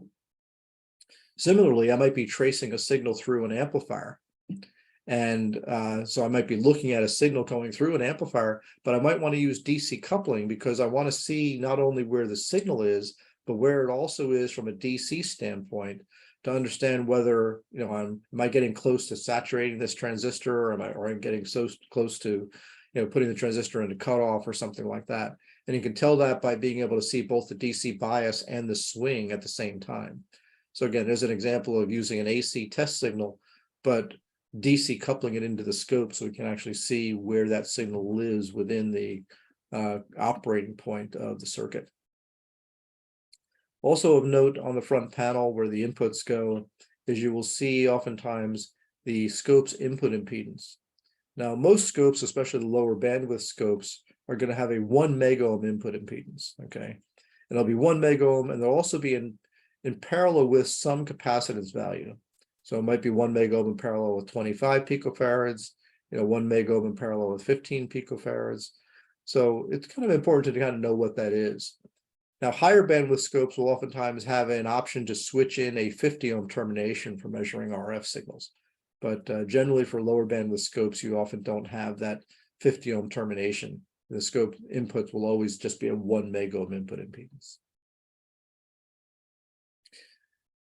B: Similarly, I might be tracing a signal through an amplifier. And so I might be looking at a signal going through an amplifier, but I might want to use DC coupling because I want to see not only where the signal is, but where it also is from a DC standpoint, to understand whether, am I getting close to saturating this transistor, or I'm getting so close to, putting the transistor into cutoff or something like that. And you can tell that by being able to see both the DC bias and the swing at the same time. So again, there's an example of using an AC test signal, but DC coupling it into the scope so we can actually see where that signal lives within the operating point of the circuit. Also of note on the front panel where the inputs go is you will see oftentimes the scope's input impedance. Now, most scopes, especially the lower bandwidth scopes, are going to have a 1 megohm input impedance, okay? And it'll be 1 megohm, and they'll also be in parallel with some capacitance value. So it might be 1 megohm in parallel with 25 picofarads, 1 megohm in parallel with 15 picofarads. So it's kind of important to kind of know what that is. Now, higher bandwidth scopes will oftentimes have an option to switch in a 50 ohm termination for measuring RF signals. But generally for lower bandwidth scopes, you often don't have that 50 ohm termination. The scope inputs will always just be a 1 megohm input impedance.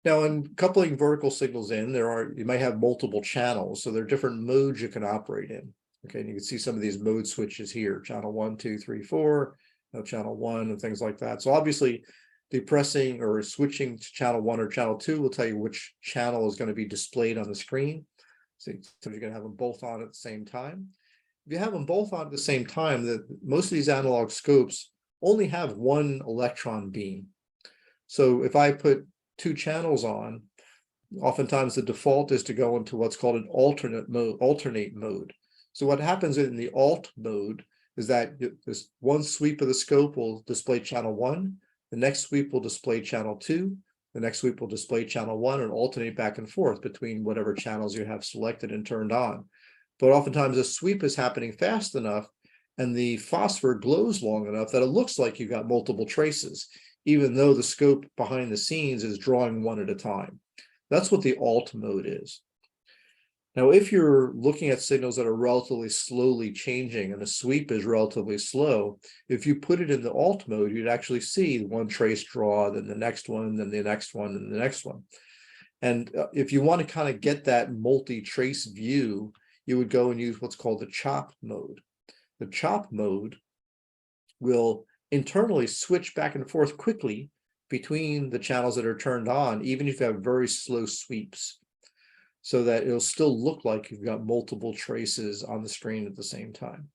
B: Now, in coupling vertical signals in, you might have multiple channels, so there are different modes you can operate in. Okay, and you can see some of these mode switches here: channel 1, 2, 3, 4, channel 1, and things like that. So obviously, depressing or switching to channel 1 or channel 2 will tell you which channel is going to be displayed on the screen. So you're going to have them both on at the same time. If you have them both on at the same time, most of these analog scopes only have one electron beam. So if I put 2 channels on, oftentimes the default is to go into what's called an alternate mode. So what happens in the alt mode is that this one sweep of the scope will display channel 1, the next sweep will display channel 2, the next sweep will display channel 1, and alternate back and forth between whatever channels you have selected and turned on. But oftentimes a sweep is happening fast enough and the phosphor glows long enough that it looks like you've got multiple traces, even though the scope behind the scenes is drawing one at a time. That's what the alt mode is. Now, if you're looking at signals that are relatively slowly changing and the sweep is relatively slow, if you put it in the alt mode, you'd actually see one trace draw, then the next one, then the next one, and the next one. And if you want to kind of get that multi-trace view, you would go and use what's called the chop mode. The chop mode will internally switch back and forth quickly between the channels that are turned on, even if you have very slow sweeps, so that it'll still look like you've got multiple traces on the screen at the same time.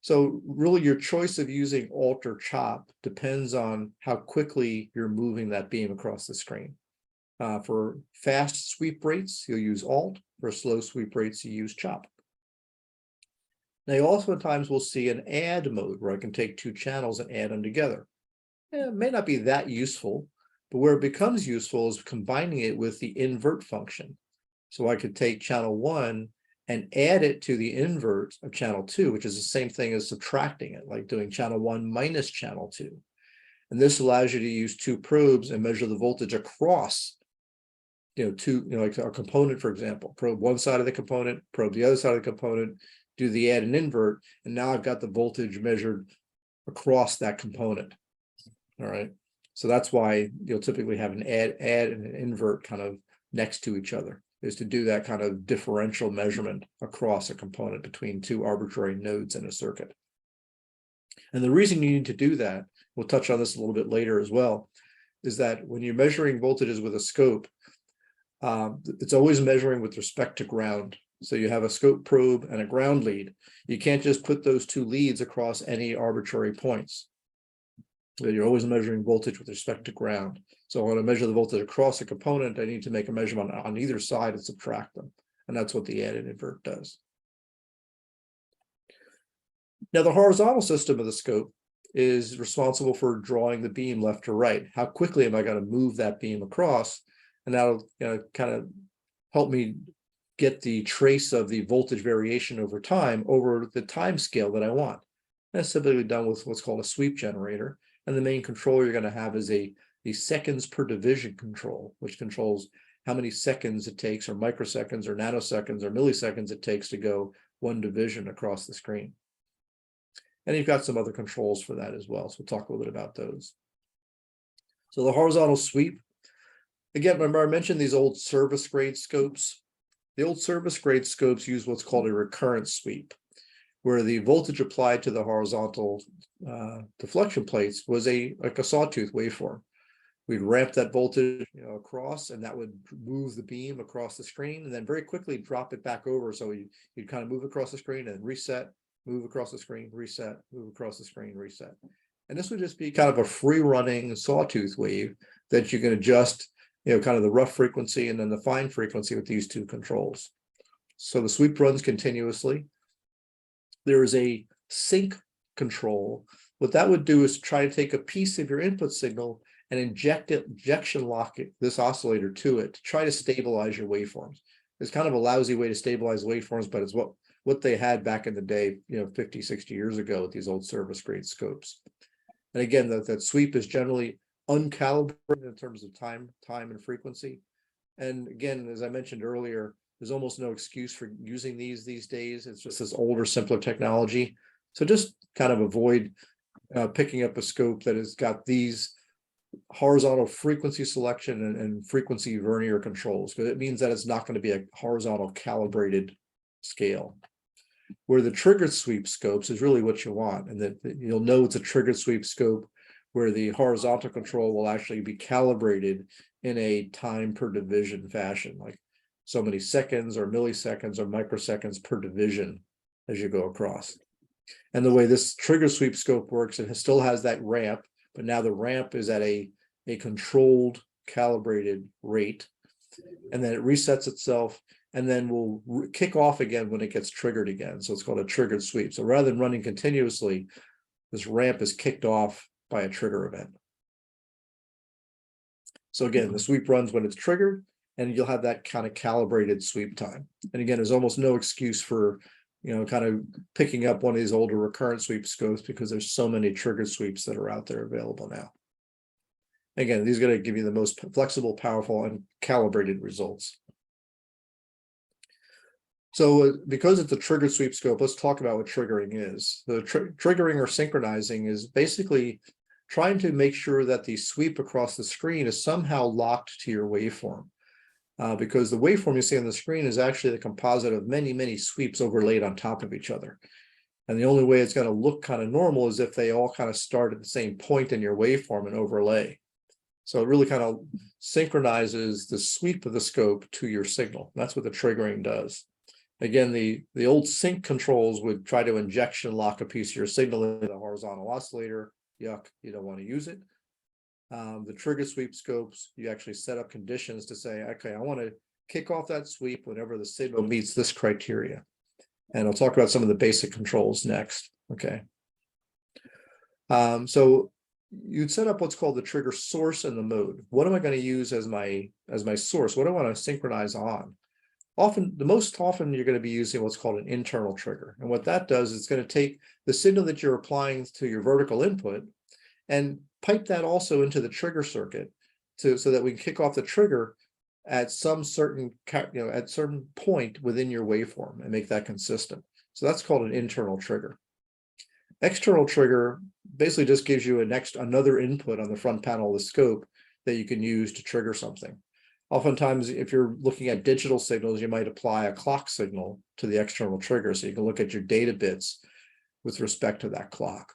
B: So really your choice of using alt or chop depends on how quickly you're moving that beam across the screen. For fast sweep rates, you'll use alt. For slow sweep rates, you use chop. Now, you also at times will see an add mode where I can take 2 channels and add them together. It may not be that useful, but where it becomes useful is combining it with the invert function. So I could take channel 1 and add it to the invert of channel 2, which is the same thing as subtracting it, like doing channel 1 minus channel 2. And this allows you to use 2 probes and measure the voltage across like a component, for example, probe one side of the component, probe the other side of the component, do the add and invert, and now I've got the voltage measured across that component. All right. So that's why you'll typically have an add and an invert kind of next to each other, is to do that kind of differential measurement across a component between two arbitrary nodes in a circuit. And the reason you need to do that, we'll touch on this a little bit later as well, is that when you're measuring voltages with a scope, it's always measuring with respect to ground. So you have a scope probe and a ground lead. You can't just put those two leads across any arbitrary points. You're always measuring voltage with respect to ground. So I want to measure the voltage across a component, I need to make a measurement on either side and subtract them. And that's what the add and invert does. Now, the horizontal system of the scope is responsible for drawing the beam left to right. How quickly am I going to move that beam across? And that'll kind of help me get the trace of the voltage variation over time over the time scale that I want. That's typically done with what's called a sweep generator. And the main control you're going to have is a seconds per division control, which controls how many seconds it takes, or microseconds, or nanoseconds, or milliseconds it takes to go one division across the screen. And you've got some other controls for that as well. So we'll talk a little bit about those. So the horizontal sweep, again, remember I mentioned these old service grade scopes. The old service grade scopes use what's called a recurrent sweep, where the voltage applied to the horizontal deflection plates was like a sawtooth waveform. We'd ramp that voltage across, and that would move the beam across the screen, and then very quickly drop it back over. So you'd kind of move across the screen and reset, move across the screen, reset, move across the screen, reset. And this would just be kind of a free running sawtooth wave that you can adjust, kind of the rough frequency and then the fine frequency with these two controls. So the sweep runs continuously. There is a sync control. What that would do is try to take a piece of your input signal and injection lock this oscillator to it to try to stabilize your waveforms. It's kind of a lousy way to stabilize waveforms, but it's what they had back in the day, 50, 60 years ago with these old service grade scopes. And again, that sweep is generally uncalibrated in terms of time and frequency. And again, as I mentioned earlier, there's almost no excuse for using these days. It's just this older, simpler technology. So just kind of avoid picking up a scope that has got these horizontal frequency selection and frequency vernier controls, because it means that it's not going to be a horizontal calibrated scale. Where the triggered sweep scopes is really what you want, and that you'll know it's a triggered sweep scope where the horizontal control will actually be calibrated in a time per division fashion, like so many seconds or milliseconds or microseconds per division as you go across. And the way this trigger sweep scope works, it still has that ramp, but now the ramp is at a controlled, calibrated rate, and then it resets itself, and then will kick off again when it gets triggered again. So it's called a triggered sweep. So rather than running continuously, this ramp is kicked off by a trigger event. So again, the sweep runs when it's triggered, and you'll have that kind of calibrated sweep time. And again, there's almost no excuse for kind of picking up one of these older recurrent sweep scopes, because there's so many triggered sweeps that are out there available now. Again, these are going to give you the most flexible, powerful, and calibrated results. So because it's a triggered sweep scope, let's talk about what triggering is. The triggering or synchronizing is basically trying to make sure that the sweep across the screen is somehow locked to your waveform. Because the waveform you see on the screen is actually the composite of many, many sweeps overlaid on top of each other. And the only way it's going to look kind of normal is if they all kind of start at the same point in your waveform and overlay. So it really kind of synchronizes the sweep of the scope to your signal. That's what the triggering does. Again, the old sync controls would try to injection lock a piece of your signal into the horizontal oscillator. Yuck, you don't want to use it. The trigger sweep scopes, you actually set up conditions to say, okay, I want to kick off that sweep whenever the signal meets this criteria. And I'll talk about some of the basic controls next. Okay. So you'd set up what's called the trigger source and the mode. What am I going to use as my source? What do I want to synchronize on? Most often you're going to be using what's called an internal trigger. And what that does is it's going to take the signal that you're applying to your vertical input and pipe that also into the trigger circuit so that we can kick off the trigger at some certain, at certain point within your waveform and make that consistent. So that's called an internal trigger. External trigger basically just gives you another input on the front panel of the scope that you can use to trigger something. Oftentimes, if you're looking at digital signals, you might apply a clock signal to the external trigger, so you can look at your data bits with respect to that clock.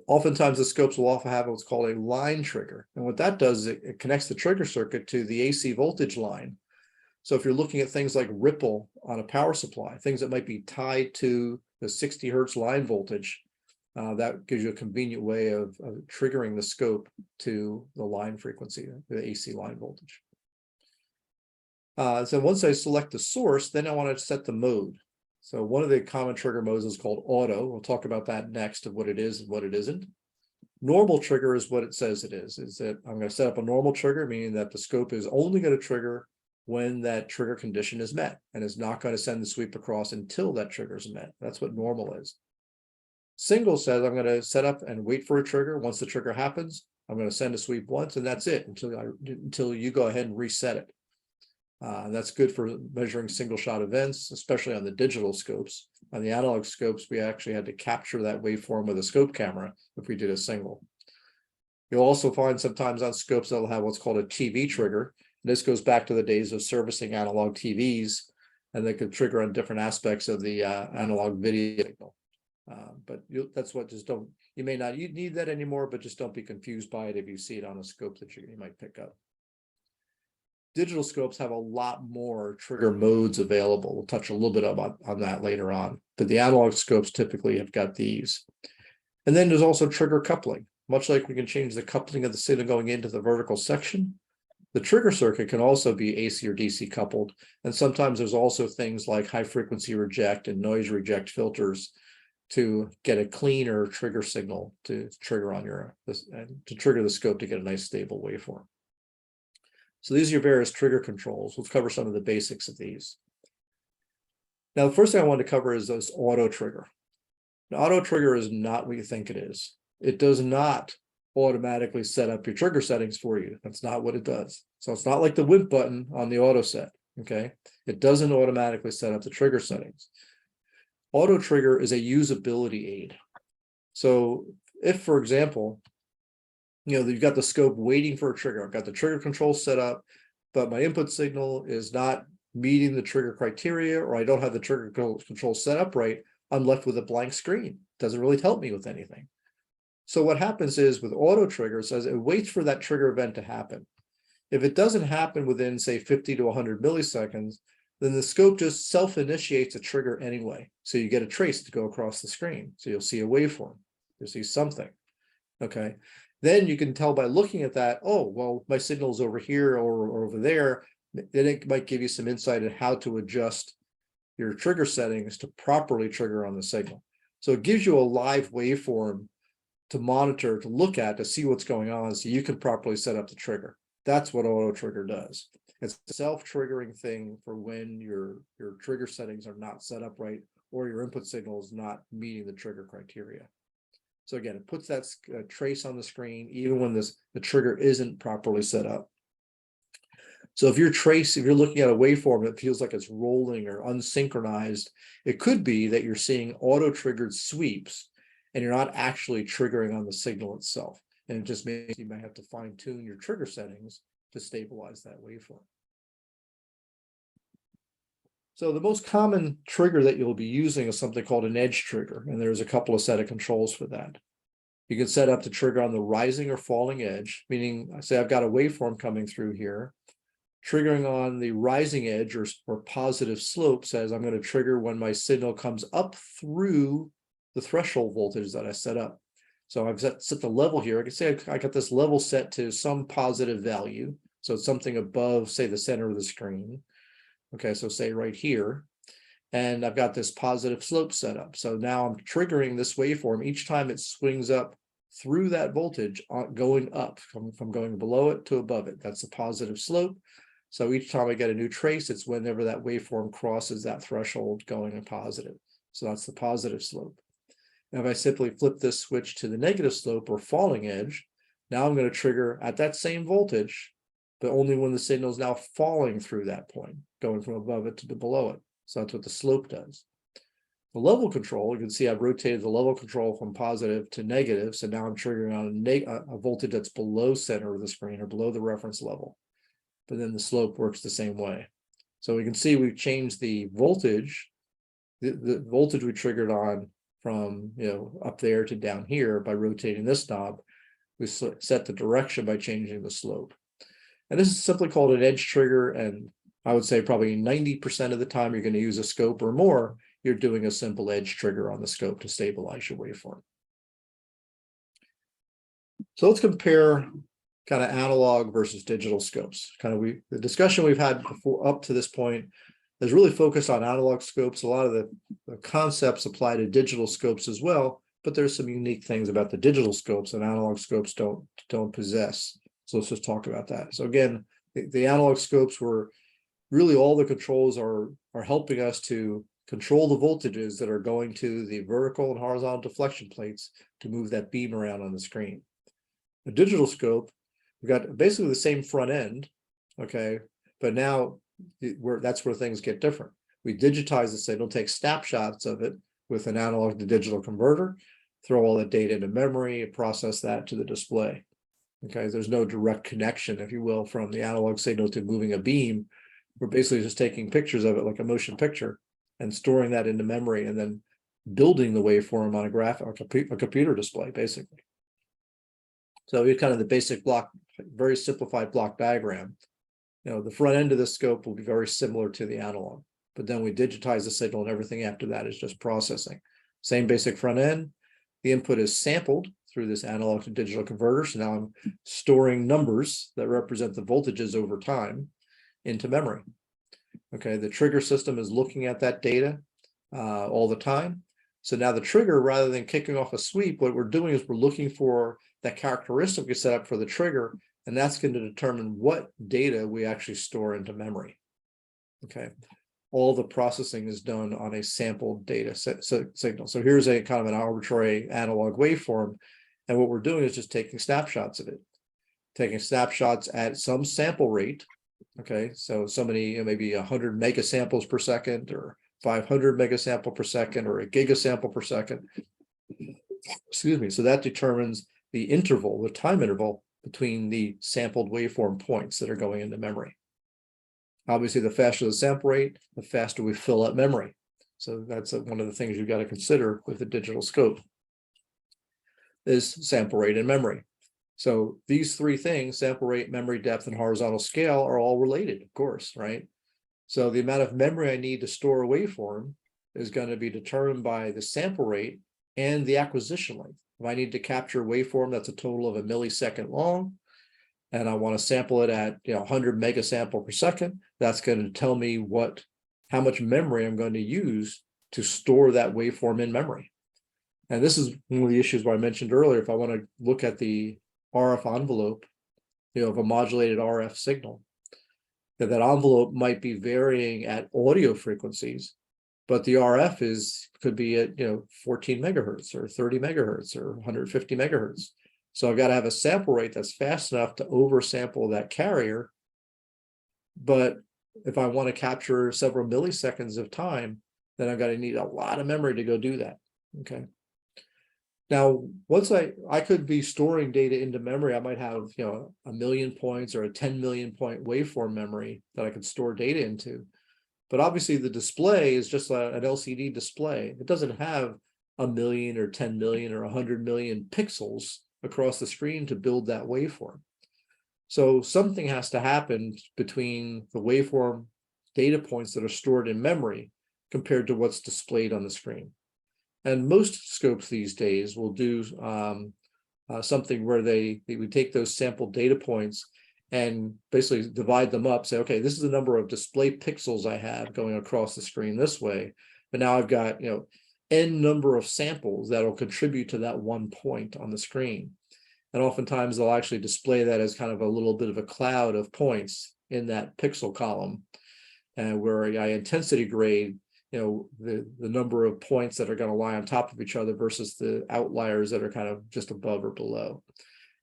B: Oftentimes, the scopes will also have what's called a line trigger. And what that does is it connects the trigger circuit to the AC voltage line. So if you're looking at things like ripple on a power supply, things that might be tied to the 60 hertz line voltage, that gives you a convenient way of triggering the scope to the line frequency, the AC line voltage. So once I select the source, then I want to set the mode. So one of the common trigger modes is called auto. We'll talk about that next, of what it is and what it isn't. Normal trigger is what it says it is that I'm going to set up a normal trigger, meaning that the scope is only going to trigger when that trigger condition is met, and is not going to send the sweep across until that trigger is met. That's what normal is. Single says I'm going to set up and wait for a trigger. Once the trigger happens, I'm going to send a sweep once, and that's it until you go ahead and reset it. That's good for measuring single shot events, especially on the digital scopes. On the analog scopes, we actually had to capture that waveform with a scope camera if we did a single. You'll also find sometimes on scopes that'll have what's called a TV trigger. This goes back to the days of servicing analog TVs, and they could trigger on different aspects of the analog video signal. But that's what, just don't, you may not need that anymore, but just don't be confused by it if you see it on a scope that you might pick up. Digital scopes have a lot more trigger modes available. We'll touch a little bit on that later on, but the analog scopes typically have got these. And then there's also trigger coupling. Much like we can change the coupling of the signal going into the vertical section, the trigger circuit can also be AC or DC coupled. And sometimes there's also things like high frequency reject and noise reject filters to get a cleaner trigger signal to trigger on to trigger the scope to get a nice stable waveform. So these are your various trigger controls. We'll cover some of the basics of these. Now, the first thing I want to cover is this auto trigger. An auto trigger is not what you think it is. It does not automatically set up your trigger settings for you. That's not what it does. So it's not like the WIMP button on the auto set, okay? It doesn't automatically set up the trigger settings. Auto trigger is a usability aid. So if, for example, you've got the scope waiting for a trigger. I've got the trigger control set up, but my input signal is not meeting the trigger criteria, or I don't have the trigger control set up right, I'm left with a blank screen. Doesn't really help me with anything. So what happens is with auto triggers, as it waits for that trigger event to happen. If it doesn't happen within, say, 50 to 100 milliseconds, then the scope just self-initiates a trigger anyway. So you get a trace to go across the screen. So you'll see a waveform. You'll see something. Okay. Then you can tell by looking at that, oh, well, my signal's over here or over there. Then it might give you some insight on how to adjust your trigger settings to properly trigger on the signal. So it gives you a live waveform to monitor, to look at, to see what's going on so you can properly set up the trigger. That's what auto trigger does. It's a self-triggering thing for when your trigger settings are not set up right, or your input signal is not meeting the trigger criteria. So again, it puts that trace on the screen even when the trigger isn't properly set up. So if you're looking at a waveform that feels like it's rolling or unsynchronized, it could be that you're seeing auto-triggered sweeps and you're not actually triggering on the signal itself. And it just means you might have to fine-tune your trigger settings to stabilize that waveform. So the most common trigger that you'll be using is something called an edge trigger, and there's a couple of set of controls for that. You can set up to trigger on the rising or falling edge, meaning, say I've got a waveform coming through here. Triggering on the rising edge or positive slope says I'm going to trigger when my signal comes up through the threshold voltage that I set up. So I've set the level here. I can say I got this level set to some positive value. So it's something above, say, the center of the screen. Okay, so say right here. And I've got this positive slope set up. So now I'm triggering this waveform each time it swings up through that voltage, going up, from going below it to above it. That's a positive slope. So each time I get a new trace, it's whenever that waveform crosses that threshold going in positive. So that's the positive slope. Now, if I simply flip this switch to the negative slope or falling edge, now I'm going to trigger at that same voltage but only when the signal is now falling through that point, going from above it to the below it. So that's what the slope does. The level control, you can see I've rotated the level control from positive to negative. So now I'm triggering on a voltage that's below center of the screen or below the reference level. But then the slope works the same way. So we can see we've changed the voltage, the voltage we triggered on from up there to down here by rotating this knob. We set the direction by changing the slope. And this is simply called an edge trigger. And I would say probably 90% of the time you're going to use a scope or more, you're doing a simple edge trigger on the scope to stabilize your waveform. So let's compare kind of analog versus digital scopes. The discussion we've had before up to this point is really focused on analog scopes. A lot of the concepts apply to digital scopes as well, but there's some unique things about the digital scopes and analog scopes don't possess. So let's just talk about that. So again, the analog scopes were really all the controls are helping us to control the voltages that are going to the vertical and horizontal deflection plates to move that beam around on the screen. The digital scope, we've got basically the same front end, okay, but now that's where things get different. We digitize the signal, take snapshots of it with an analog to digital converter, throw all the data into memory, and process that to the display. Okay, there's no direct connection, if you will, from the analog signal to moving a beam. We're basically just taking pictures of it like a motion picture and storing that into memory and then building the waveform on a computer display, basically. So here's kind of the basic block, very simplified block diagram. The front end of the scope will be very similar to the analog, but then we digitize the signal and everything after that is just processing. Same basic front end. The input is sampled through this analog to digital converter. So now I'm storing numbers that represent the voltages over time into memory. Okay, the trigger system is looking at that data all the time. So now the trigger, rather than kicking off a sweep, what we're doing is we're looking for that characteristic we set up for the trigger, and that's going to determine what data we actually store into memory. Okay, all the processing is done on a sampled data signal. So here's a kind of an arbitrary analog waveform, and what we're doing is just taking snapshots of it, taking snapshots at some sample rate. Okay, so many, maybe 100 megasamples per second, or 500 megasample per second, or a gigasample per second. Excuse me. So that determines the interval, the time interval between the sampled waveform points that are going into memory. Obviously, the faster the sample rate, the faster we fill up memory. So that's one of the things you've got to consider with the digital scope is sample rate and memory. So these three things, sample rate, memory depth, and horizontal scale, are all related, of course, right? So the amount of memory I need to store a waveform is going to be determined by the sample rate and the acquisition length. If I need to capture a waveform that's a total of a millisecond long, and I want to sample it at 100 megasample per second, that's going to tell me how much memory I'm going to use to store that waveform in memory. And this is one of the issues where I mentioned earlier, if I want to look at the RF envelope, of a modulated RF signal, that envelope might be varying at audio frequencies, but the RF could be at 14 megahertz or 30 megahertz or 150 megahertz. So I've got to have a sample rate that's fast enough to oversample that carrier. But if I want to capture several milliseconds of time, then I've got to need a lot of memory to go do that. Okay. Now, once I could be storing data into memory, I might have, 1 million points or a 10 million point waveform memory that I could store data into. But obviously the display is just an LCD display. It doesn't have 1 million or 10 million or 100 million pixels across the screen to build that waveform. So something has to happen between the waveform data points that are stored in memory compared to what's displayed on the screen. And most scopes these days will do something where they would take those sampled data points and basically divide them up, say, okay, this is the number of display pixels I have going across the screen this way, but now I've got, N number of samples that'll contribute to that one point on the screen. And oftentimes they'll actually display that as kind of a little bit of a cloud of points in that pixel column, and where I intensity grade the number of points that are going to lie on top of each other versus the outliers that are kind of just above or below.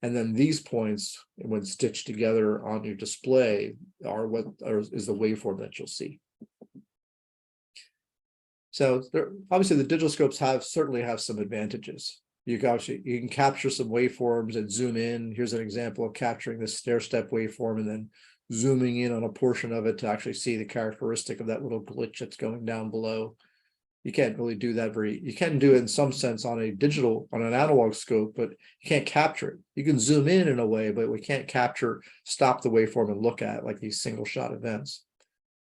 B: And then these points, when stitched together on your display, is the waveform that you'll see. So obviously the digital scopes certainly have some advantages. You can capture some waveforms and zoom in. Here's an example of capturing this stair-step waveform and then zooming in on a portion of it to actually see the characteristic of that little glitch that's going down below. You can't really do that you can do it in some sense on an analog scope, but you can't capture it. You can zoom in a way, but we can't stop the waveform and look at it like these single shot events.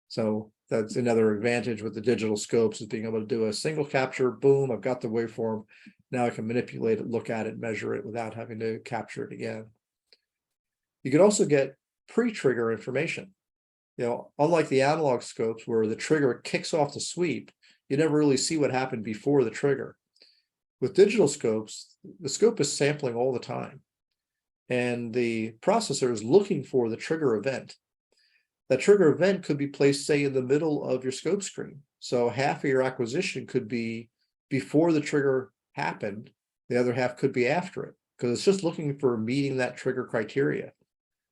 B: So that's another advantage with the digital scopes, is being able to do a single capture, boom, I've got the waveform. Now I can manipulate it, look at it, measure it without having to capture it again. You could also get pre-trigger information. Unlike the analog scopes where the trigger kicks off the sweep, you never really see what happened before the trigger. With digital scopes, the scope is sampling all the time, and the processor is looking for the trigger event. That trigger event could be placed, say, in the middle of your scope screen. So half of your acquisition could be before the trigger happened, the other half could be after it, because it's just looking for meeting that trigger criteria.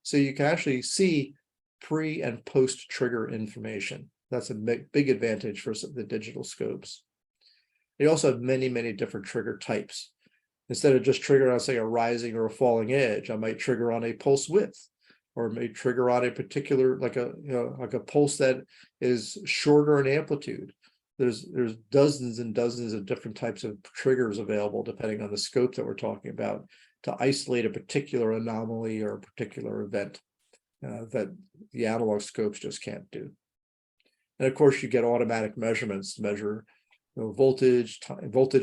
B: So you can actually see pre and post trigger information. That's a big advantage for the digital scopes. You also have many, many different trigger types. Instead of just triggering on, say, a rising or a falling edge, I might trigger on a pulse width, or may trigger on a particular, like a pulse that is shorter in amplitude. There's dozens and dozens of different types of triggers available depending on the scope that we're talking about to isolate a particular anomaly or a particular event that the analog scopes just can't do. And of course, you get automatic measurements to measure voltage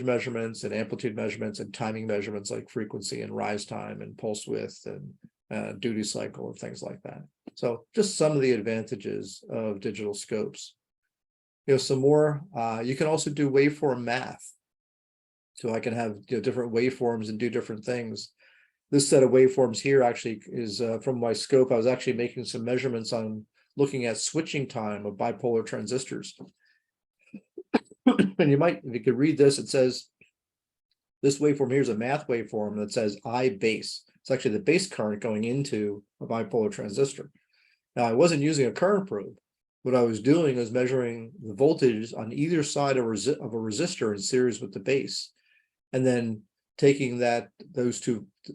B: measurements and amplitude measurements and timing measurements like frequency and rise time and pulse width and duty cycle and things like that. So just some of the advantages of digital scopes. Some more, you can also do waveform math. So I can have different waveforms and do different things. This set of waveforms here actually is from my scope. I was actually making some measurements on looking at switching time of bipolar transistors. And if you could read this, it says, this waveform here is a math waveform that says I base. It's actually the base current going into a bipolar transistor. Now, I wasn't using a current probe. What I was doing was measuring the voltage on either side of a resistor in series with the base, and then taking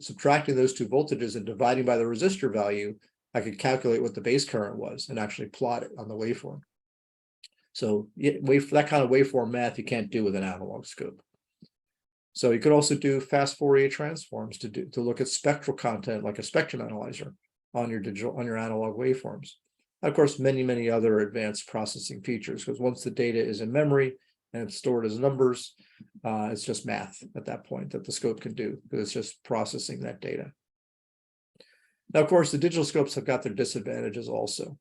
B: subtracting those two voltages and dividing by the resistor value, I could calculate what the base current was and actually plot it on the waveform. So that kind of waveform math you can't do with an analog scope. So you could also do fast Fourier transforms to look at spectral content like a spectrum analyzer on your analog waveforms. Of course, many, many other advanced processing features, because once the data is in memory and it's stored as numbers, it's just math at that point that the scope can do, because it's just processing that data. Now, of course, the digital scopes have got their disadvantages also.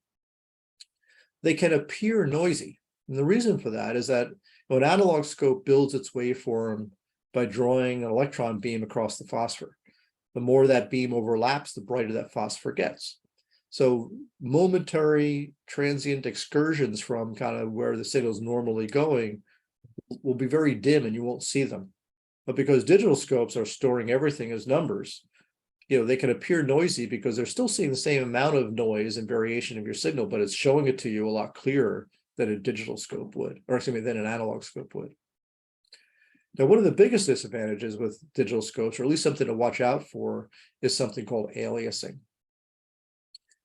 B: They can appear noisy. And the reason for that is that an analog scope builds its waveform by drawing an electron beam across the phosphor. The more that beam overlaps, the brighter that phosphor gets. So momentary transient excursions from kind of where the signal is normally going will be very dim and you won't see them. But because digital scopes are storing everything as numbers, they can appear noisy because they're still seeing the same amount of noise and variation of your signal, but it's showing it to you a lot clearer than a digital scope would, or excuse me, than an analog scope would. Now, one of the biggest disadvantages with digital scopes, or at least something to watch out for, is something called aliasing.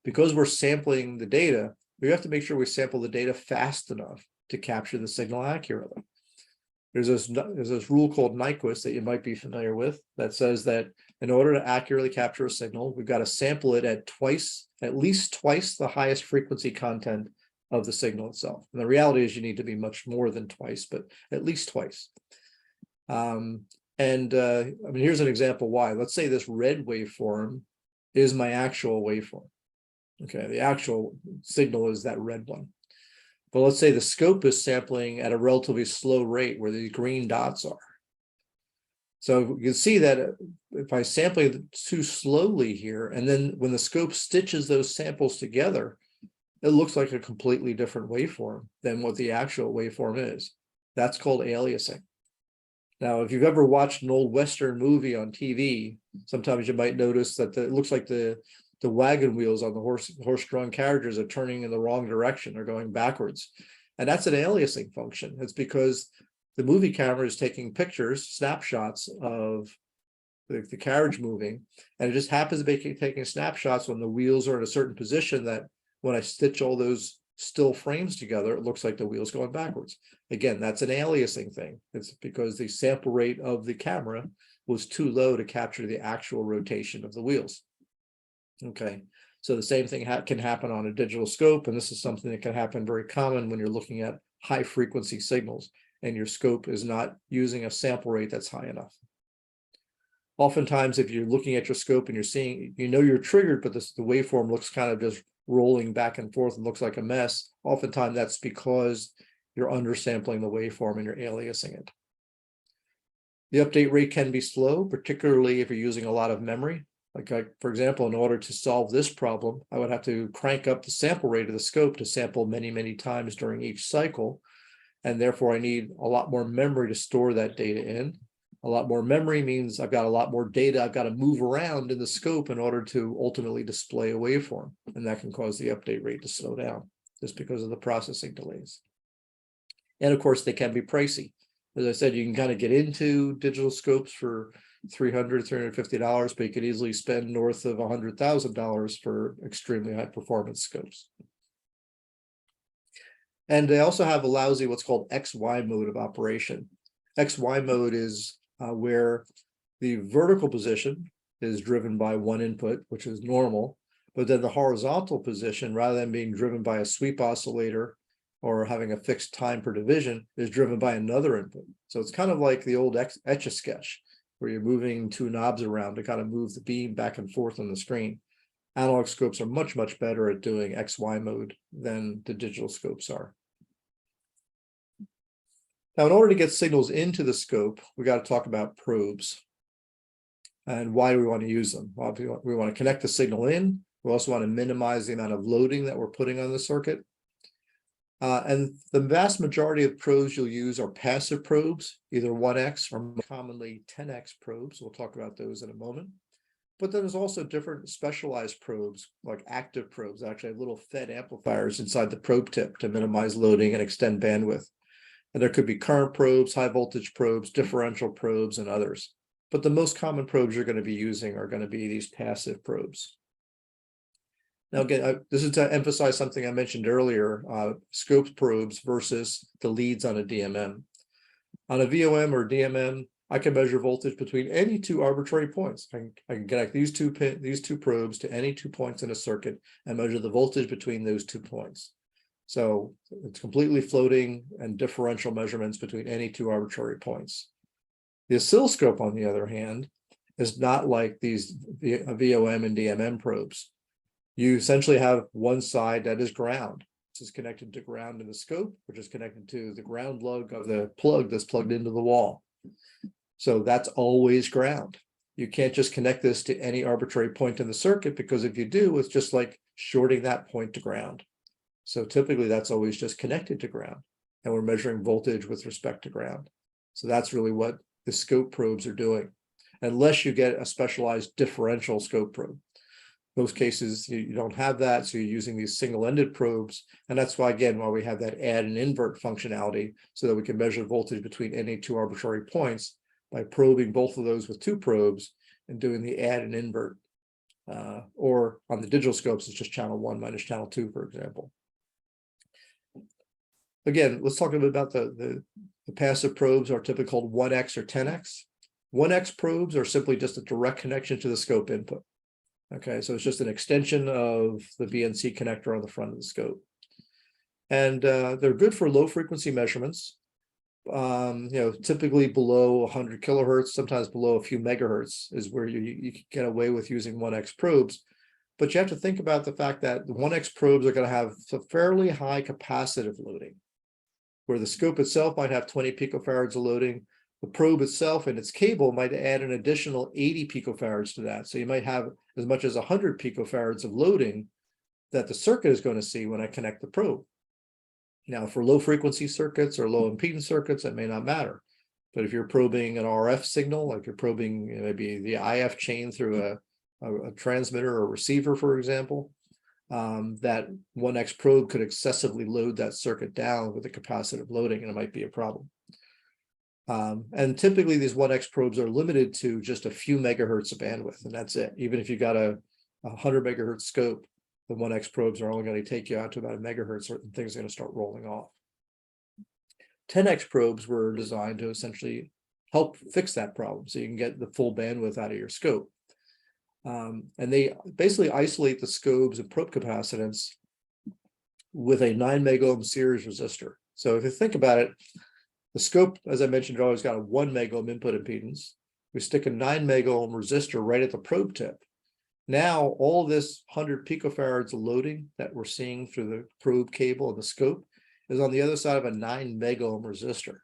B: Because we're sampling the data, we have to make sure we sample the data fast enough to capture the signal accurately. There's this rule called Nyquist that you might be familiar with that says that in order to accurately capture a signal, we've got to sample it at least twice the highest frequency content of the signal itself. And the reality is you need to be much more than twice, but at least twice. Here's an example why. Let's say this red waveform is my actual waveform. Okay, the actual signal is that red one. But let's say the scope is sampling at a relatively slow rate where the green dots are. So you can see that if I sample it too slowly here, and then when the scope stitches those samples together, it looks like a completely different waveform than what the actual waveform is. That's called aliasing. Now, if you've ever watched an old Western movie on TV, sometimes you might notice that it looks like the wagon wheels on the horse-drawn carriages are turning in the wrong direction or going backwards. And that's an aliasing function. It's because the movie camera is taking pictures, snapshots of the carriage moving, and it just happens to be taking snapshots when the wheels are in a certain position that when I stitch all those still frames together, it looks like the wheels going backwards. Again, that's an aliasing thing. It's because the sample rate of the camera was too low to capture the actual rotation of the wheels. Okay, so the same thing can happen on a digital scope, and this is something that can happen very common when you're looking at high frequency signals and your scope is not using a sample rate that's high enough. Oftentimes, if you're looking at your scope and you're seeing, you're triggered, but the waveform looks kind of just rolling back and forth and looks like a mess. Oftentimes, that's because you're undersampling the waveform and you're aliasing it. The update rate can be slow, particularly if you're using a lot of memory. Like, for example, in order to solve this problem, I would have to crank up the sample rate of the scope to sample many, many times during each cycle. And therefore, I need a lot more memory to store that data in. A lot more memory means I've got a lot more data I've got to move around in the scope in order to ultimately display a waveform. And that can cause the update rate to slow down just because of the processing delays. And of course, they can be pricey. As I said, you can kind of get into digital scopes for $300, $350, but you could easily spend north of $100,000 for extremely high performance scopes. And they also have a lousy what's called XY mode of operation. XY mode is where the vertical position is driven by one input, which is normal, but then the horizontal position, rather than being driven by a sweep oscillator or having a fixed time per division, is driven by another input. So it's kind of like the old Etch-a-Sketch, where you're moving two knobs around to kind of move the beam back and forth on the screen. Analog scopes are much, much better at doing XY mode than the digital scopes are. Now, in order to get signals into the scope, we got to talk about probes. And why do we want to use them? Well, we want to connect the signal in. We also want to minimize the amount of loading that we're putting on the circuit. And the vast majority of probes you'll use are passive probes, either 1x or more commonly 10x probes. We'll talk about those in a moment. But then there's also different specialized probes, like active probes that actually have little FET amplifiers inside the probe tip to minimize loading and extend bandwidth. And there could be current probes, high voltage probes, differential probes, and others. But the most common probes you're going to be using are going to be these passive probes. Now, again, this is to emphasize something I mentioned earlier, scope probes versus the leads on a DMM. On a VOM or DMM, I can measure voltage between any two arbitrary points. I can connect these two probes to any 2 points in a circuit and measure the voltage between those 2 points. So it's completely floating and differential measurements between any two arbitrary points. The oscilloscope, on the other hand, is not like these VOM and DMM probes. You essentially have one side that is ground. This is connected to ground in the scope, which is connected to the ground lug of the plug that's plugged into the wall. So that's always ground. You can't just connect this to any arbitrary point in the circuit, because if you do, it's just like shorting that point to ground. So typically that's always just connected to ground, and we're measuring voltage with respect to ground. So that's really what the scope probes are doing, unless you get a specialized differential scope probe. Most cases you don't have that, so you're using these single-ended probes, and that's why, again, why we have that add and invert functionality, so that we can measure voltage between any two arbitrary points by probing both of those with two probes and doing the add and invert. Or on the digital scopes, it's just channel 1 minus channel 2, for example. Again, let's talk a bit about the passive probes are typically called 1x or 10x. 1x probes are simply just a direct connection to the scope input. Okay, so it's just an extension of the BNC connector on the front of the scope. And they're good for low frequency measurements, typically below 100 kilohertz, sometimes below a few megahertz is where you can get away with using 1x probes. But you have to think about the fact that the 1x probes are going to have a fairly high capacitive loading, where the scope itself might have 20 picofarads of loading. The probe itself and its cable might add an additional 80 picofarads to that. So you might have as much as 100 picofarads of loading that the circuit is going to see when I connect the probe. Now, for low frequency circuits or low impedance circuits, that may not matter. But if you're probing an RF signal, like you're probing maybe the IF chain through a transmitter or receiver, for example, that 1X probe could excessively load that circuit down with the capacitive loading, and it might be a problem. And typically these 1X probes are limited to just a few megahertz of bandwidth, and that's it. Even if you got a 100 megahertz scope, the 1X probes are only going to take you out to about a megahertz, certain things are going to start rolling off. 10X probes were designed to essentially help fix that problem, so you can get the full bandwidth out of your scope. And they basically isolate the scopes and probe capacitance with a 9 megohm series resistor. So if you think about it, the scope, as I mentioned, always got a 1 megohm input impedance. We stick a 9 megohm resistor right at the probe tip. Now, all this 100 picofarads loading that we're seeing through the probe cable and the scope is on the other side of a 9 megohm resistor.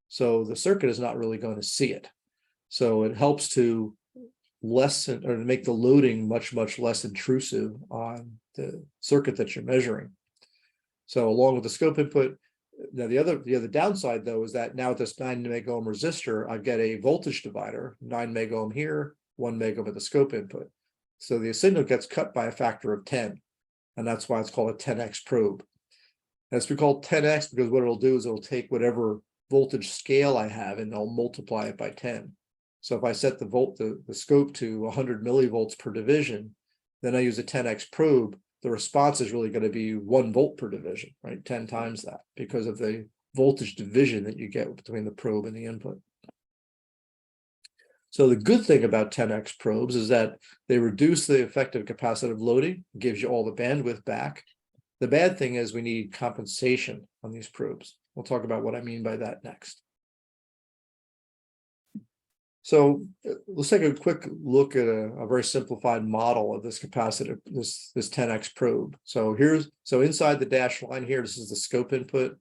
B: So the circuit is not really going to see it. So it helps to lessen or to make the loading much, much less intrusive on the circuit that you're measuring. So along with the scope input, now the other downside though is that now with this 9 megohm resistor, I get a voltage divider, 9 megohm here, 1 megohm at the scope input. So the signal gets cut by a factor of 10, and that's why it's called a 10x probe. And it's called 10x because what it'll do is it'll take whatever voltage scale I have and I'll multiply it by 10. So if I set the scope to 100 millivolts per division, then I use a 10x probe, the response is really going to be 1 volt per division, right? 10 times that because of the voltage division that you get between the probe and the input. So the good thing about 10x probes is that they reduce the effective capacitive loading, gives you all the bandwidth back. The bad thing is we need compensation on these probes. We'll talk about what I mean by that next. So let's take a quick look at a very simplified model of this capacitive, this 10x probe. So inside the dashed line here, this is the scope input.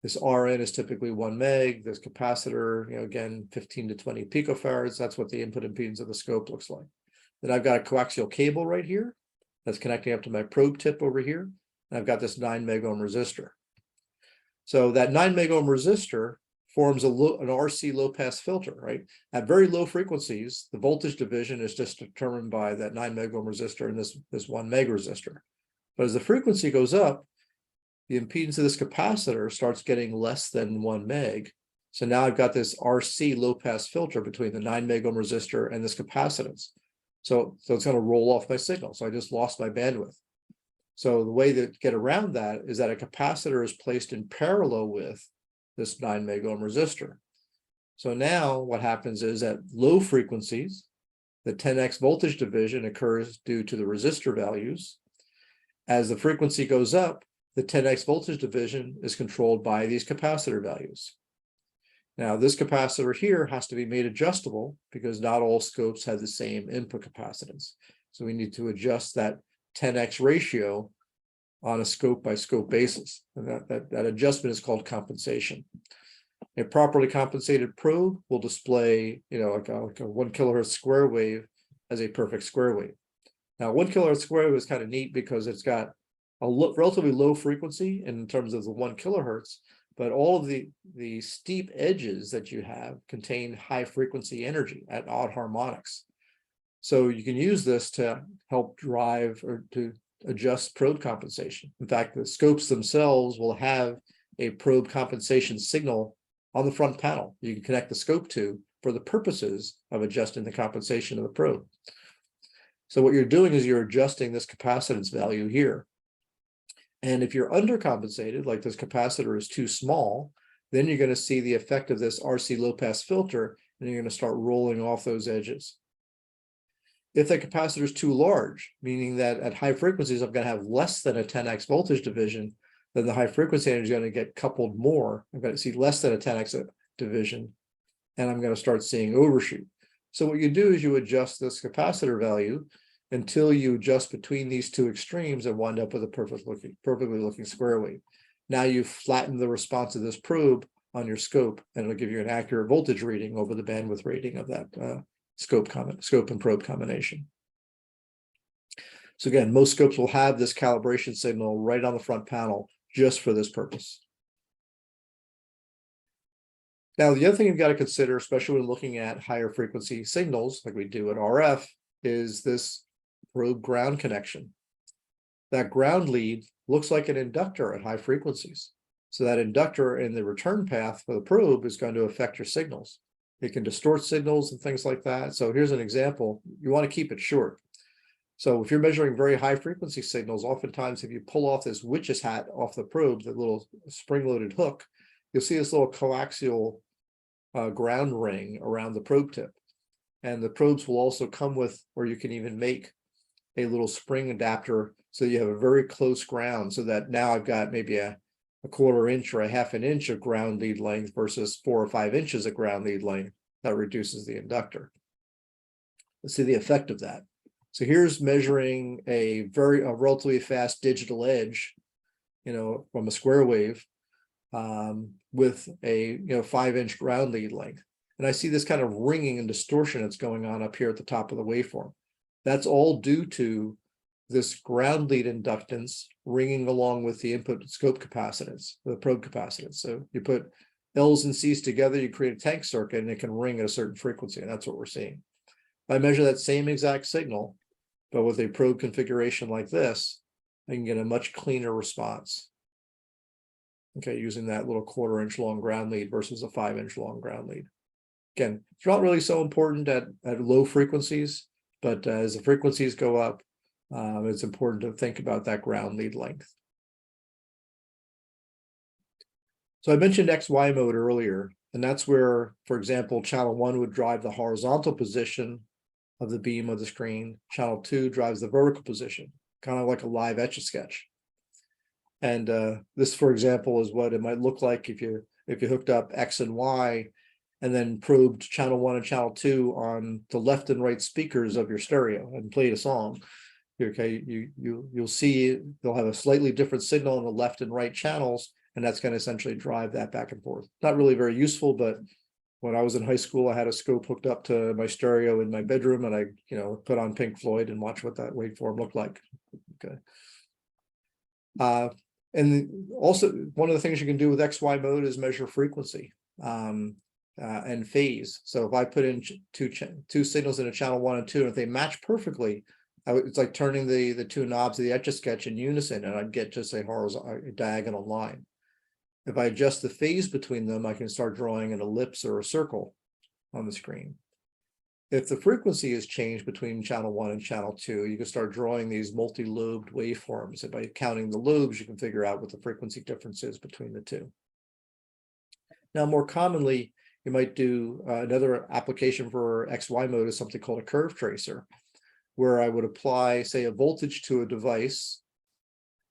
B: This RN is typically 1 meg. This capacitor, again, 15 to 20 picofarads. That's what the input impedance of the scope looks like. Then I've got a coaxial cable right here that's connecting up to my probe tip over here. And I've got this 9 megohm resistor. So that 9 megohm resistor forms an RC low pass filter, right? At very low frequencies, the voltage division is just determined by that 9 megohm resistor and this 1 meg resistor. But as the frequency goes up, the impedance of this capacitor starts getting less than 1 meg. So now I've got this RC low pass filter between the 9 megohm resistor and this capacitance. So it's going to roll off my signal. So I just lost my bandwidth. So the way to get around that is that a capacitor is placed in parallel with this 9 megohm resistor. So now what happens is at low frequencies, the 10x voltage division occurs due to the resistor values. As the frequency goes up, the 10x voltage division is controlled by these capacitor values. Now, this capacitor here has to be made adjustable because not all scopes have the same input capacitance. So we need to adjust that 10x ratio on a scope by scope basis. And that adjustment is called compensation. A properly compensated probe will display, like a 1 kilohertz square wave as a perfect square wave. Now, 1 kilohertz square wave is kind of neat because it's got a relatively low frequency in terms of the 1 kilohertz, but all of the steep edges that you have contain high frequency energy at odd harmonics. So you can use this to help drive or to adjust probe compensation. In fact, the scopes themselves will have a probe compensation signal on the front panel you can connect the scope to for the purposes of adjusting the compensation of the probe. So what you're doing is you're adjusting this capacitance value here. And if you're undercompensated, like this capacitor is too small, then you're going to see the effect of this RC low pass filter, and you're going to start rolling off those edges. If the capacitor is too large, meaning that at high frequencies, I'm going to have less than a 10x voltage division, then the high frequency energy is going to get coupled more. I'm going to see less than a 10x division, and I'm going to start seeing overshoot. So what you do is you adjust this capacitor value until you adjust between these two extremes and wind up with a perfectly looking square wave. Now you've flattened the response of this probe on your scope, and it'll give you an accurate voltage reading over the bandwidth rating of that scope and probe combination. So again, most scopes will have this calibration signal right on the front panel just for this purpose. Now, the other thing you've got to consider, especially when looking at higher frequency signals, like we do at RF, is this probe ground connection. That ground lead looks like an inductor at high frequencies. So that inductor in the return path for the probe is going to affect your signals. It can distort signals and things like that. So here's an example. You want to keep it short. So if you're measuring very high frequency signals, oftentimes if you pull off this witch's hat off the probe, the little spring-loaded hook, you'll see this little coaxial ground ring around the probe tip. And the probes will also come with, or you can even make a little spring adapter so you have a very close ground, so that now I've got maybe a quarter inch or a half an inch of ground lead length versus 4 or 5 inches of ground lead length. That reduces the inductor. Let's see the effect of that. So here's measuring a relatively fast digital edge, from a square wave with a 5-inch ground lead length. And I see this kind of ringing and distortion that's going on up here at the top of the waveform. That's all due to this ground lead inductance ringing along with the input scope capacitance, the probe capacitance. So you put L's and C's together, you create a tank circuit, and it can ring at a certain frequency, and that's what we're seeing. If I measure that same exact signal, but with a probe configuration like this, I can get a much cleaner response. Okay, using that little 1/4 inch long ground lead versus a 5-inch long ground lead. Again, it's not really so important at low frequencies, but as the frequencies go up, it's important to think about that ground lead length. So I mentioned XY mode earlier, and that's where, for example, channel 1 would drive the horizontal position of the beam of the screen. Channel 2 drives the vertical position, kind of like a live Etch-a-Sketch. And this, for example, is what it might look like if you hooked up X and Y and then probed channel 1 and channel 2 on the left and right speakers of your stereo and played a song. Okay, you'll see they'll have a slightly different signal in the left and right channels, and that's going to essentially drive that back and forth. Not really very useful, but when I was in high school, I had a scope hooked up to my stereo in my bedroom, and I put on Pink Floyd and watch what that waveform looked like. Okay. And also, one of the things you can do with XY mode is measure frequency and phase. So if I put in two signals in a channel 1 and 2, and if they match perfectly, it's like turning the two knobs of the Etch-a-Sketch in unison, and I'd get just a diagonal line. If I adjust the phase between them, I can start drawing an ellipse or a circle on the screen. If the frequency is changed between channel 1 and channel 2, you can start drawing these multi-lobed waveforms. And by counting the lobes, you can figure out what the frequency difference is between the two. Now, more commonly, you might do another application for XY mode is something called a curve tracer, where I would apply, say, a voltage to a device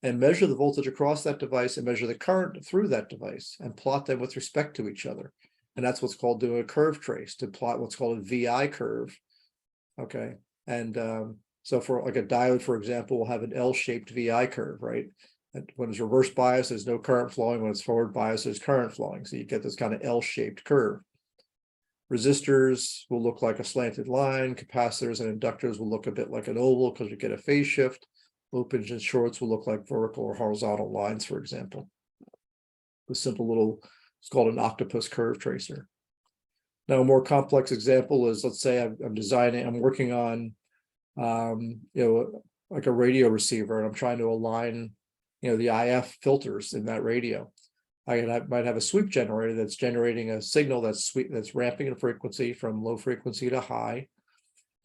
B: and measure the voltage across that device and measure the current through that device and plot them with respect to each other. And that's what's called doing a curve trace, to plot what's called a VI curve. Okay. And so for like a diode, for example, will have an L-shaped VI curve, right? And when it's reverse bias, there's no current flowing. When it's forward bias, there's current flowing. So you get this kind of L-shaped curve. Resistors will look like a slanted line. Capacitors and inductors will look a bit like an oval because you get a phase shift. Opens and shorts will look like vertical or horizontal lines, for example. The simple little, it's called an octopus curve tracer. Now, a more complex example is, let's say I'm working on, like a radio receiver, and I'm trying to align, the IF filters in that radio. I might have a sweep generator that's generating a signal that's ramping in frequency from low frequency to high.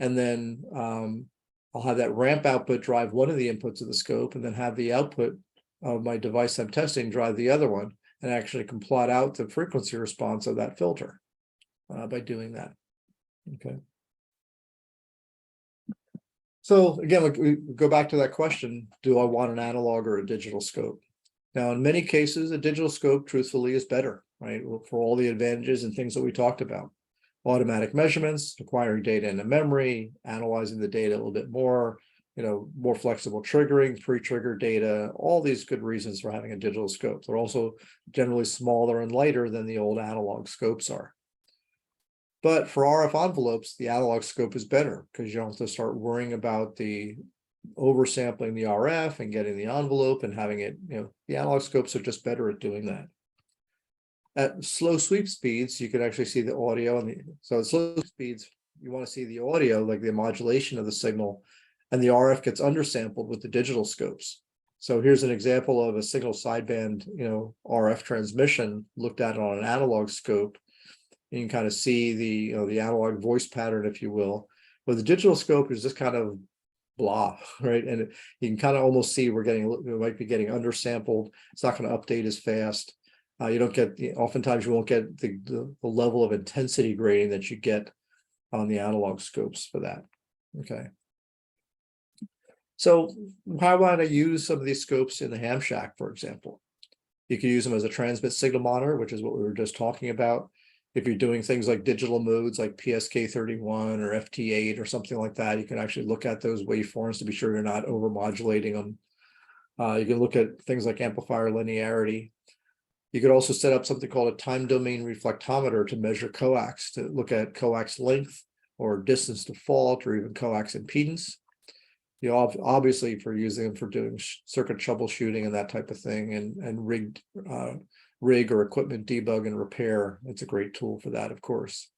B: And then I'll have that ramp output drive one of the inputs of the scope, and then have the output of my device I'm testing drive the other one, and actually can plot out the frequency response of that filter by doing that. Okay. So again, we go back to that question, do I want an analog or a digital scope? Now, in many cases, a digital scope, truthfully, is better, right? For all the advantages and things that we talked about. Automatic measurements, acquiring data into memory, analyzing the data a little bit more, more flexible triggering, pre-trigger data, all these good reasons for having a digital scope. They're also generally smaller and lighter than the old analog scopes are. But for RF envelopes, the analog scope is better because you don't have to start worrying about the oversampling the RF and getting the envelope and having it, the analog scopes are just better at doing that. At slow sweep speeds, you can actually see the audio so at slow speeds, you want to see the audio, like the modulation of the signal, and the RF gets undersampled with the digital scopes. So here's an example of a signal sideband, RF transmission looked at on an analog scope. You can kind of see the analog voice pattern, if you will. But the digital scope is just kind of blah, right? And you can kind of almost see we might be getting undersampled. It's not going to update as fast. You don't get, oftentimes you won't get the level of intensity grading that you get on the analog scopes for that. Okay. So how about I use some of these scopes in the ham shack, for example? You can use them as a transmit signal monitor, which is what we were just talking about. If you're doing things like digital modes like PSK31 or FT8 or something like that, you can actually look at those waveforms to be sure you're not over-modulating them. You can look at things like amplifier linearity. You could also set up something called a time domain reflectometer to measure coax, to look at coax length or distance to fault or even coax impedance. Obviously for using them for doing circuit troubleshooting and that type of thing, and rig or equipment debug and repair. It's a great tool for that, of course.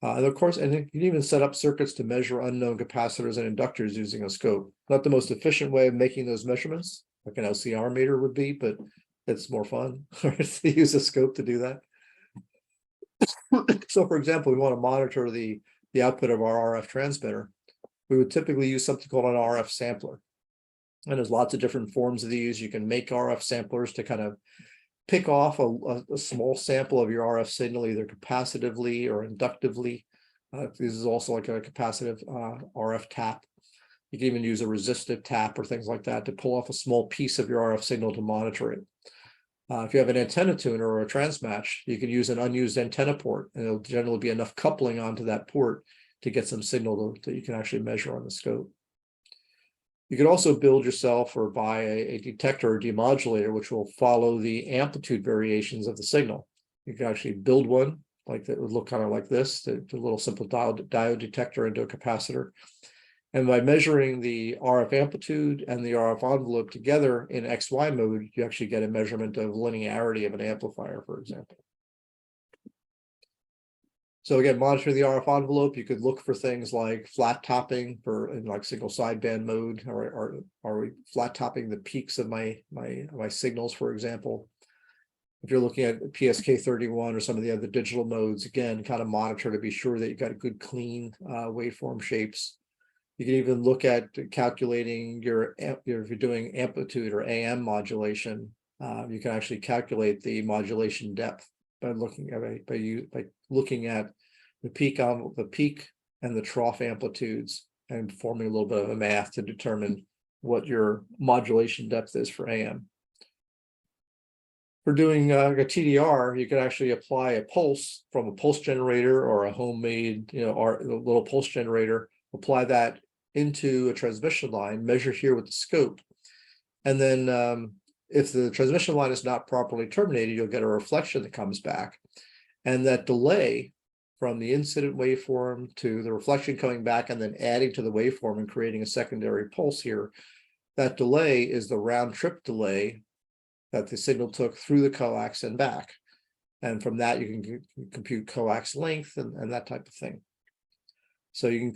B: And of course, and you can even set up circuits to measure unknown capacitors and inductors using a scope. Not the most efficient way of making those measurements, like an LCR meter would be, but it's more fun to use a scope to do that. So for example, we want to monitor the output of our RF transmitter. We would typically use something called an RF sampler. And there's lots of different forms of these. You can make RF samplers to kind of pick off a small sample of your RF signal, either capacitively or inductively. This is also like a capacitive RF tap. You can even use a resistive tap or things like that to pull off a small piece of your RF signal to monitor it. If you have an antenna tuner or a transmatch, you can use an unused antenna port, and it'll generally be enough coupling onto that port to get some signal that you can actually measure on the scope. You could also build yourself or buy a detector or demodulator, which will follow the amplitude variations of the signal. You can actually build one like that would look kind of like this, a little simple diode detector into a capacitor. And by measuring the RF amplitude and the RF envelope together in XY mode, you actually get a measurement of linearity of an amplifier, for example. So again, monitoring the RF envelope, you could look for things like flat topping in like single sideband mode, or are we flat topping the peaks of my signals, for example. If you're looking at PSK31 or some of the other digital modes, again, kind of monitor to be sure that you've got good clean waveform shapes. You can even look at calculating if you're doing amplitude or AM modulation, you can actually calculate the modulation depth by looking at the peak and the trough amplitudes and forming a little bit of a math to determine what your modulation depth is for AM. For doing a TDR, you can actually apply a pulse from a pulse generator or a homemade, a little pulse generator, apply that into a transmission line, measure here with the scope. And then if the transmission line is not properly terminated, you'll get a reflection that comes back. And that delay from the incident waveform to the reflection coming back and then adding to the waveform and creating a secondary pulse here, that delay is the round trip delay that the signal took through the coax and back. And from that, you can compute coax length and that type of thing. So you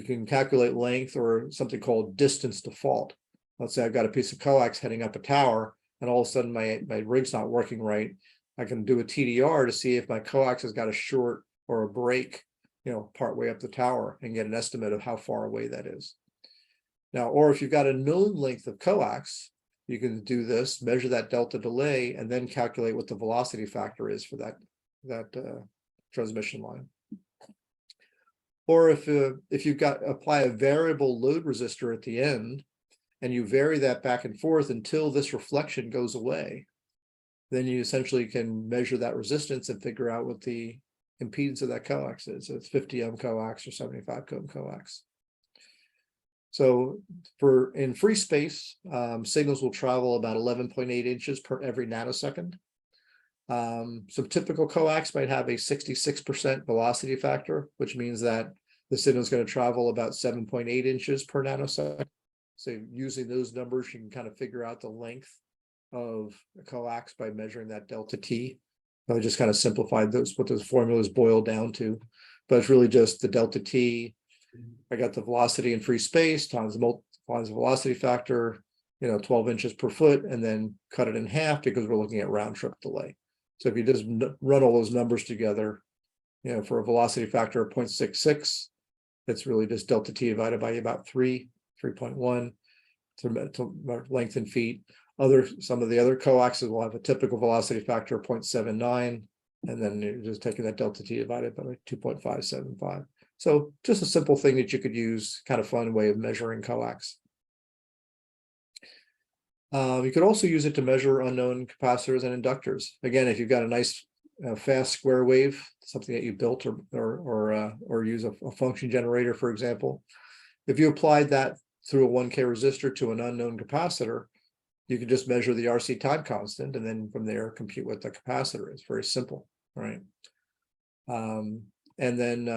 B: can calculate length or something called distance to fault. Let's say I've got a piece of coax heading up a tower, and all of a sudden my rig's not working right. I can do a TDR to see if my coax has got a short or a break, part way up the tower, and get an estimate of how far away that is. Now, or if you've got a known length of coax, you can do this, measure that delta delay, and then calculate what the velocity factor is for that transmission line. Or if you've apply a variable load resistor at the end, and you vary that back and forth until this reflection goes away, then you essentially can measure that resistance and figure out what the impedance of that coax is. So it's 50 ohm coax or 75 ohm coax. So in free space, signals will travel about 11.8 inches per every nanosecond. Some typical coax might have a 66% velocity factor, which means that the signal is going to travel about 7.8 inches per nanosecond. So using those numbers, you can kind of figure out the length of a coax by measuring that delta T. I just kind of simplified what those formulas boil down to, but it's really just the delta T. I got the velocity in free space times the velocity factor, 12 inches per foot, and then cut it in half because we're looking at round trip delay. So if you just run all those numbers together, for a velocity factor of 0.66, it's really just delta T divided by about 3.1 to length in feet. Some of the other coaxes will have a typical velocity factor of 0.79, and then you're just taking that delta T divided by 2.575. So just a simple thing that you could use, kind of fun way of measuring coax. You could also use it to measure unknown capacitors and inductors. Again, if you've got a nice fast square wave, something that you built or use a function generator, for example, if you applied that through a 1K resistor to an unknown capacitor, you can just measure the RC time constant and then from there compute what the capacitor is. Very simple, right? And then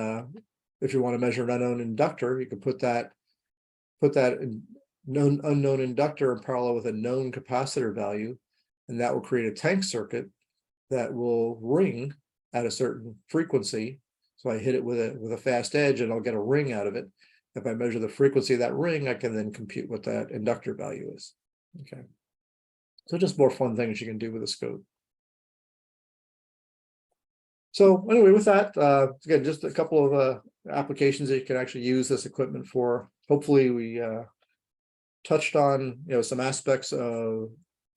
B: if you want to measure an unknown inductor, you can put that unknown inductor in parallel with a known capacitor value, and that will create a tank circuit that will ring at a certain frequency. So I hit it with a fast edge and I'll get a ring out of it. If I measure the frequency of that ring, I can then compute what that inductor value is. Okay. So just more fun things you can do with a scope. So anyway, with that, again, just a couple of applications that you can actually use this equipment for. Hopefully we touched on some aspects of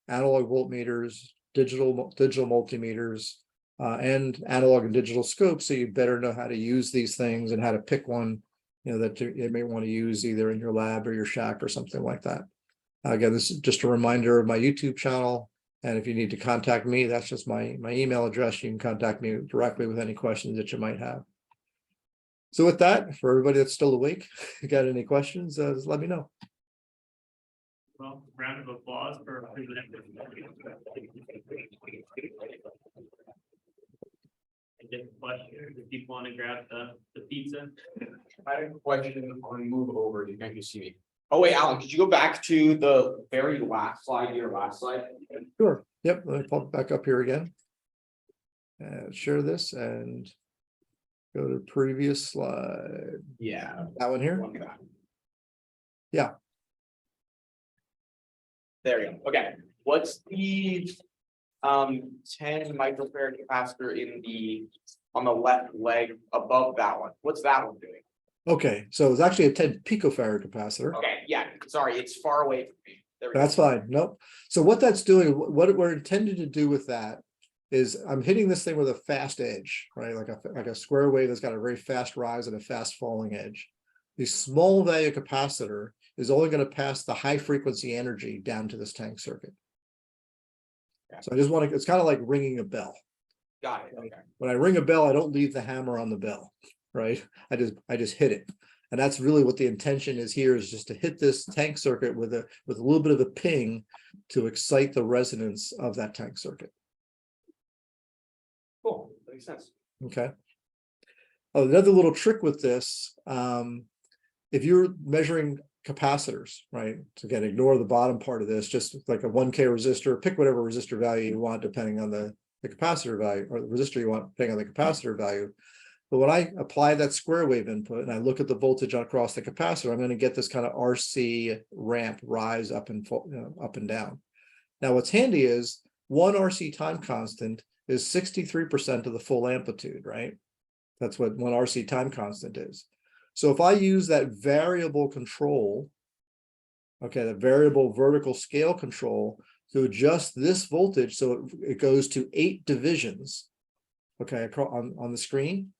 B: analog voltmeters, digital multimeters, and analog and digital scopes, so you better know how to use these things and how to pick one that you may want to use either in your lab or your shack or something like that. Again, this is just a reminder of my YouTube channel, and if you need to contact me, that's just my email address. You can contact me directly with any questions that you might have. So with that, for everybody that's still awake, if you got any questions, just let me know.
C: Well, round of applause for question. If people want to grab the pizza.
D: I have a question on move over. You can't see me. Oh wait, Alan, could you go back to the very last slide, your last slide?
B: Sure. Yep. Let me pop back up here again. And share this and go to previous slide.
D: Yeah.
B: That one here. Yeah.
D: There we go. Okay. What's the 10 microfarad capacitor on the left leg above that one? What's that one doing?
B: Okay, so it's actually a 10 picofarad capacitor.
D: Okay, yeah, sorry, it's far away from me.
B: That's fine. Nope. So what that's doing, what we're intended to do with that is I'm hitting this thing with a fast edge, right? Like a square wave that's got a very fast rise and a fast falling edge. The small value capacitor is only going to pass the high frequency energy down to this tank circuit.
D: Okay.
B: So I just want to, it's kind of like ringing a bell.
D: Got it. Okay.
B: When I ring a bell, I don't leave the hammer on the bell, right? I just hit it. And that's really what the intention is here, is just to hit this tank circuit with a little bit of a ping to excite the resonance of that tank circuit.
D: Cool. That makes sense.
B: Okay. Oh, another little trick with this, if you're measuring capacitors, right? So again, ignore the bottom part of this, just like a 1K resistor, pick whatever resistor value you want, depending on the capacitor value, or the resistor you want, depending on the capacitor value. But when I apply that square wave input and I look at the voltage across the capacitor, I'm going to get this kind of RC ramp rise up and down. Now, what's handy is one RC time constant is 63% of the full amplitude, right? That's what one RC time constant is. So if I use that variable control, okay, the variable vertical scale control to adjust this voltage so it goes to 8 divisions, okay, on the screen,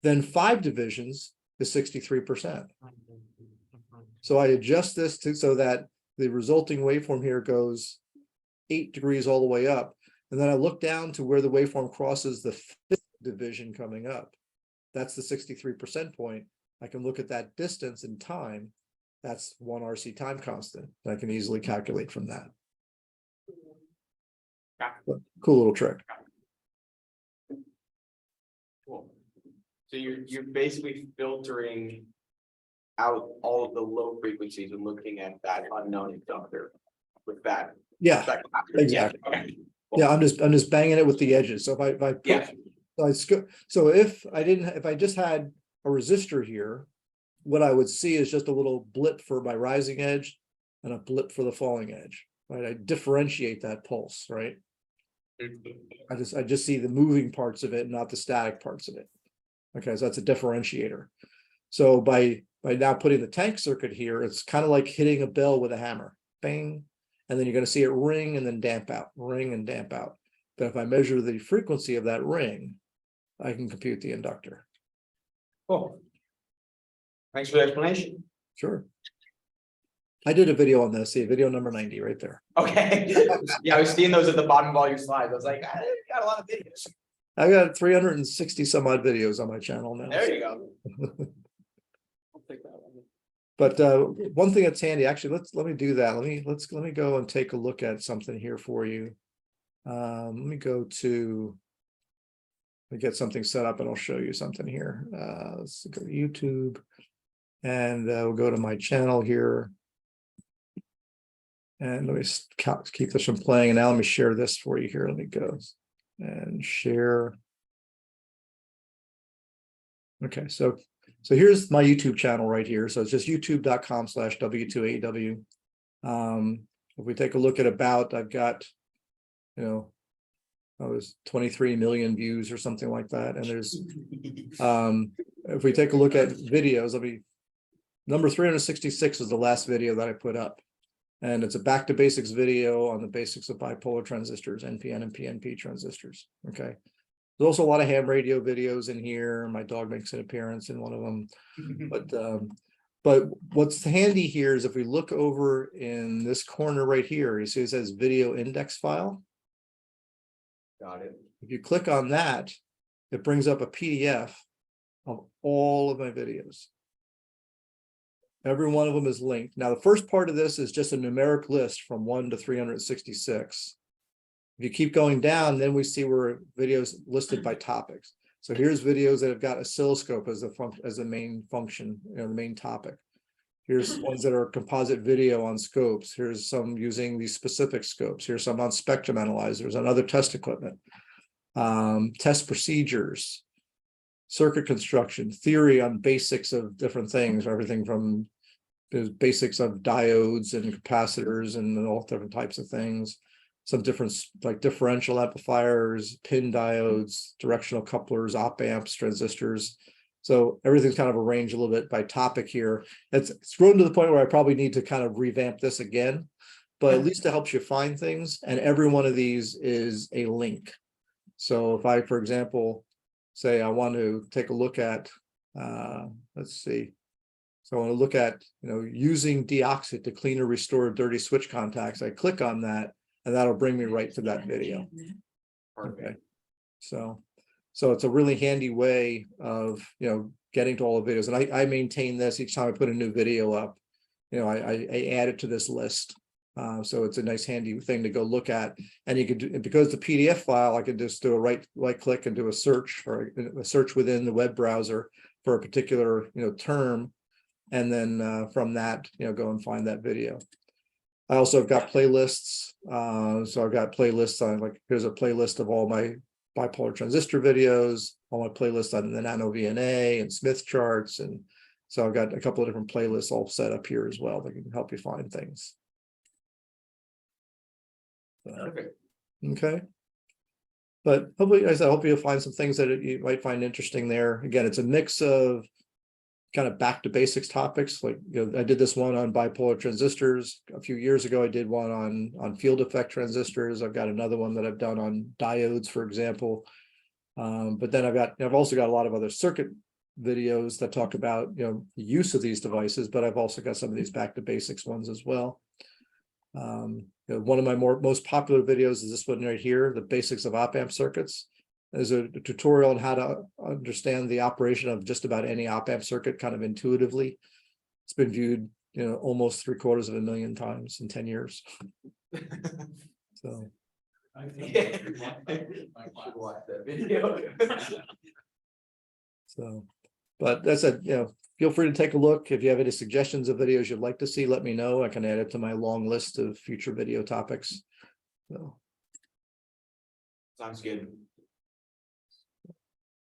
B: then 5 divisions is 63%. So I adjust this so that the resulting waveform here goes 8 degrees all the way up. And then I look down to where the waveform crosses the 5th division coming up. That's the 63% point. I can look at that distance in time. That's one RC time constant. I can easily calculate from that. Cool little trick.
D: Cool. So you're basically filtering out all of the low frequencies and looking at that unknown inductor. with that.
B: Yeah,
D: that
B: exactly.
D: Yeah, okay.
B: yeah, I'm just banging it with the edges. So if I put,
D: Yeah.
B: so if I just had a resistor here, what I would see is just a little blip for my rising edge and a blip for the falling edge, right? I differentiate that pulse, right? I just see the moving parts of it, not the static parts of it. Okay, so that's a differentiator. So by now putting the tank circuit here, it's kind of like hitting a bell with a hammer, bang, and then you're going to see it ring and then damp out, ring and damp out. But if I measure the frequency of that ring, I can compute the inductor.
D: Cool. Thanks for the explanation.
B: Sure. I did a video on this, see video number 90 right there.
D: Okay. Yeah, I was seeing those at the bottom of all your slides. I was like, I got a lot of videos.
B: I got 360 some odd videos on my channel now.
D: There you go.
C: I'll take that one.
B: But one thing that's handy, actually, let me do that. Let me go and take a look at something here for you. Let me go to, let me get something set up and I'll show you something here. Let's go to YouTube and we'll go to my channel here. And let me keep this from playing. And now let me share this for you here. Let me go and share. Okay, so here's my YouTube channel right here. So it's just youtube.com/W2AEW. If we take a look at about, I've got, you know, there's 23 million views or something like that. And there's, if we take a look at videos, number 366 is the last video that I put up. And it's a back to basics video on the basics of bipolar transistors, NPN and PNP transistors. Okay. There's also a lot of ham radio videos in here. My dog makes an appearance in one of them. But what's handy here is if we look over in this corner right here, you see it says video index file.
D: Got it.
B: If you click on that, it brings up a PDF of all of my videos. Every one of them is linked. Now, the first part of this is just a numeric list from 1 to 366. If you keep going down, then we see where videos listed by topics. So here's videos that have got oscilloscope as the main function, you know, the main topic. Here's ones that are composite video on scopes. Here's some using these specific scopes. Here's some on spectrum analyzers and other test equipment, test procedures, circuit construction, theory on basics of different things, everything from the basics of diodes and capacitors and all different types of things. Some different like differential amplifiers, pin diodes, directional couplers, op amps, transistors. So everything's kind of arranged a little bit by topic here. It's grown to the point where I probably need to kind of revamp this again, but at least it helps you find things. And every one of these is a link. So if I, for example, say I want to take a look at, let's see. So I want to look at, you know, using deoxit to clean or restore dirty switch contacts. I click on that and that'll bring me right to that video. Okay. So it's a really handy way of, you know, getting to all the videos. And I maintain this each time I put a new video up, you know, I add it to this list. So it's a nice handy thing to go look at. And you could do, because the PDF file, I could just do a right click and do a search or a search within the web browser for a particular, you know, term. And then from that, you know, go and find that video. I also have got playlists. So I've got playlists on, like, here's a playlist of all my bipolar transistor videos, all my playlists on the nano VNA and Smith charts. And so I've got a couple of different playlists all set up here as well that can help you find things. Okay. But hopefully, as I hope you'll find some things that you might find interesting there. Again, it's a mix of kind of back to basics topics. Like, you know, I did this one on bipolar transistors a few years ago. I did one on field effect transistors. I've got another one that I've done on diodes, for example. But then I've also got a lot of other circuit videos that talk about, you know, the use of these devices, but I've also got some of these back to basics ones as well. You know, one of my most popular videos is this one right here, the basics of op amp circuits. There's a tutorial on how to understand the operation of just about any op amp circuit kind of intuitively. It's been viewed, you know, almost 750,000 times in 10 years. So
D: I should watch that video.
B: So, but that's a, you know, feel free to take a look. If you have any suggestions of videos you'd like to see, let me know. I can add it to my long list of future video topics. So,
D: Sounds good.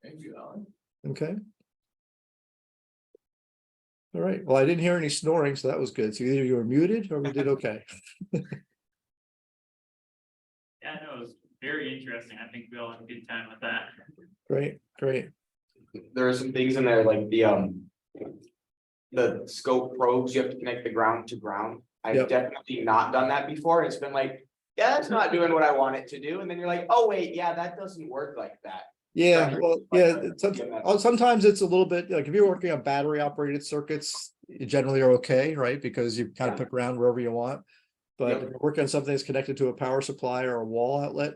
C: Thank you, Alan.
B: okay. All right. Well, I didn't hear any snoring, so that was good. So either you were muted or we did okay.
C: Yeah, no, it was very interesting. I think we all had a good time with that.
B: Great, great.
D: There are some things in there like the scope probes, you have to connect the ground to ground. I've
B: Yep.
D: definitely not done that before. It's been like, yeah, that's not doing what I want it to do. And then you're like, oh, wait, yeah, that doesn't work like that.
B: Yeah,
D: Right.
B: well, yeah, sometimes it's a little bit like if you're working on battery operated circuits, you generally are okay, right? Because you kind of
D: Yeah.
B: put ground wherever you want. But
D: Yep.
B: if you're working on something that's connected to a power supply or a wall outlet,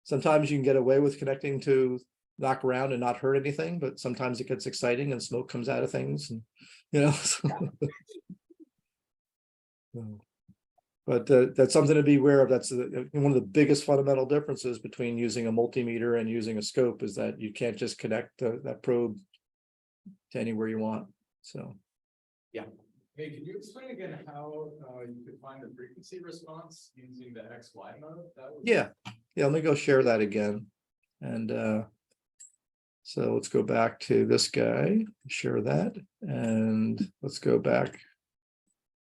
B: sometimes you can get away with connecting to knock around and not hurt anything, but sometimes it gets exciting and smoke comes out of things and, you know. So, but that's something to be aware of. That's one of the biggest fundamental differences between using a multimeter and using a scope is that you can't just connect that probe to anywhere you want. So,
E: Hey, can you explain again how you could find the frequency response using the XY mode? That was.
B: yeah, let me go share that again. And so let's go back to this guy, share that, and let's go back.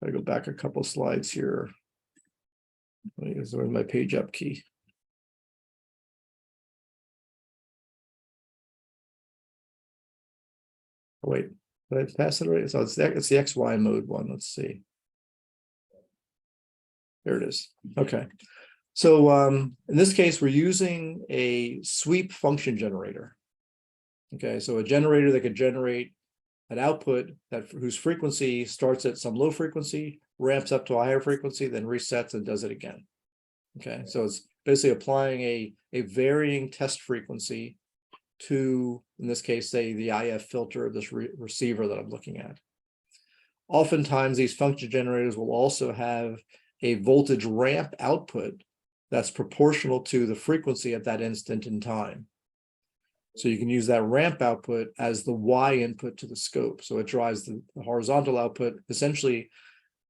B: I go back a couple slides here. Where's my page up key? Oh, wait, did I pass it already? So it's the XY mode one. Let's see. There it is. Okay. So in this case, we're using a sweep function generator. Okay, so a generator that could generate an output that whose frequency starts at some low frequency, ramps up to a higher frequency, then resets and does it again. Okay, so it's basically applying a varying test frequency to, in this case, say the IF filter of this receiver that I'm looking at. Oftentimes, these function generators will also have a voltage ramp output that's proportional to the frequency at that instant in time. So you can use that ramp output as the Y input to the scope. So it drives the horizontal output. Essentially,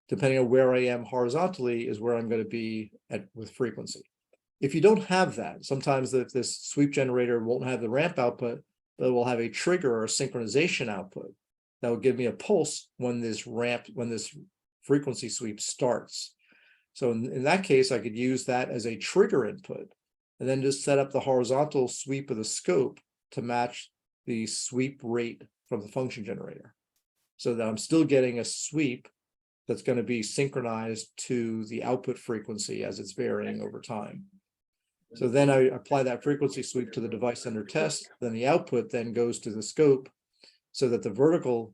B: depending on where I am horizontally is where I'm going to be at with frequency. If you don't have that, sometimes this sweep generator won't have the ramp output, but it will have a trigger or a synchronization output that will give me a pulse when this frequency sweep starts. So in that case, I could use that as a trigger input and then just set up the horizontal sweep of the scope to match the sweep rate from the function generator so that I'm still getting a sweep that's going to be synchronized to the output frequency as it's varying over time. So then I apply that frequency sweep to the device under test, then the output then goes to the scope so that the vertical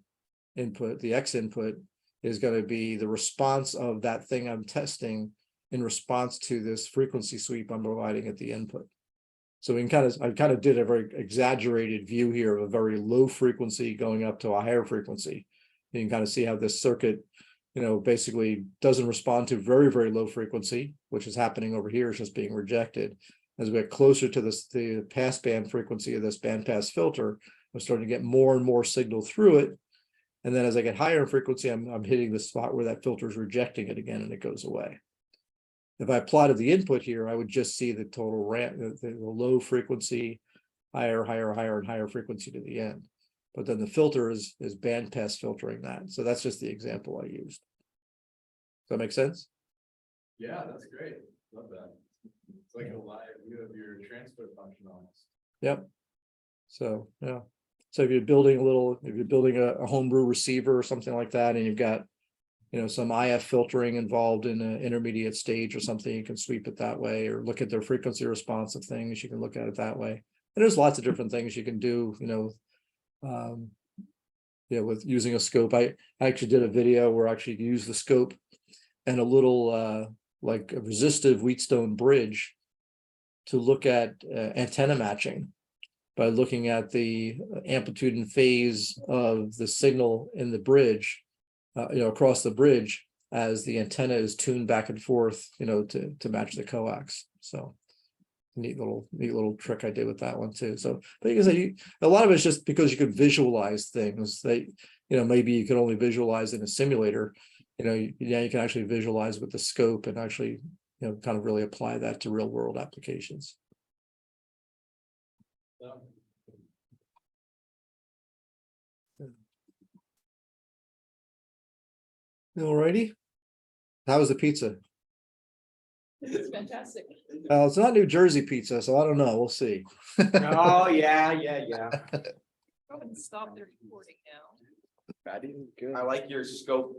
B: input, the X input, is going to be the response of that thing I'm testing in response to this frequency sweep I'm providing at the input. So I kind of did a very exaggerated view here of a very low frequency going up to a higher frequency. You can kind of see how this circuit, basically doesn't respond to very, very low frequency, which is happening over here, is just being rejected. As we get closer to the passband frequency of this bandpass filter, I'm starting to get more and more signal through it. And then as I get higher in frequency, I'm hitting the spot where that filter is rejecting it again and it goes away. If I plotted the input here, I would just see the total ramp, the low frequency, higher, and higher frequency to the end. But then the filter is bandpass filtering that. So that's just the example I used. Does that make sense?
E: Yeah, that's great. Love that. It's like a live view of your transfer function almost.
B: Yep. So yeah. So if you're building a homebrew receiver or something like that, and you've got some IF filtering involved in an intermediate stage or something, you can sweep it that way, or look at their frequency response of things. You can look at it that way. And there's lots of different things you can do, with using a scope. I actually did a video where I actually used the scope and a little like a resistive Wheatstone bridge to look at antenna matching by looking at the amplitude and phase of the signal in the bridge, across the bridge as the antenna is tuned back and forth, to match the coax. So neat little trick I did with that one too. So, but you can say a lot of it's just because you could visualize things that, maybe you could only visualize in a simulator. You can actually visualize with the scope and actually, kind of really apply that to real world applications. Alrighty. How was the pizza?
A: It's fantastic.
B: It's not New Jersey pizza, so I don't know. We'll see.
D: Oh, yeah.
A: Go ahead and stop the recording now.
D: I like your scope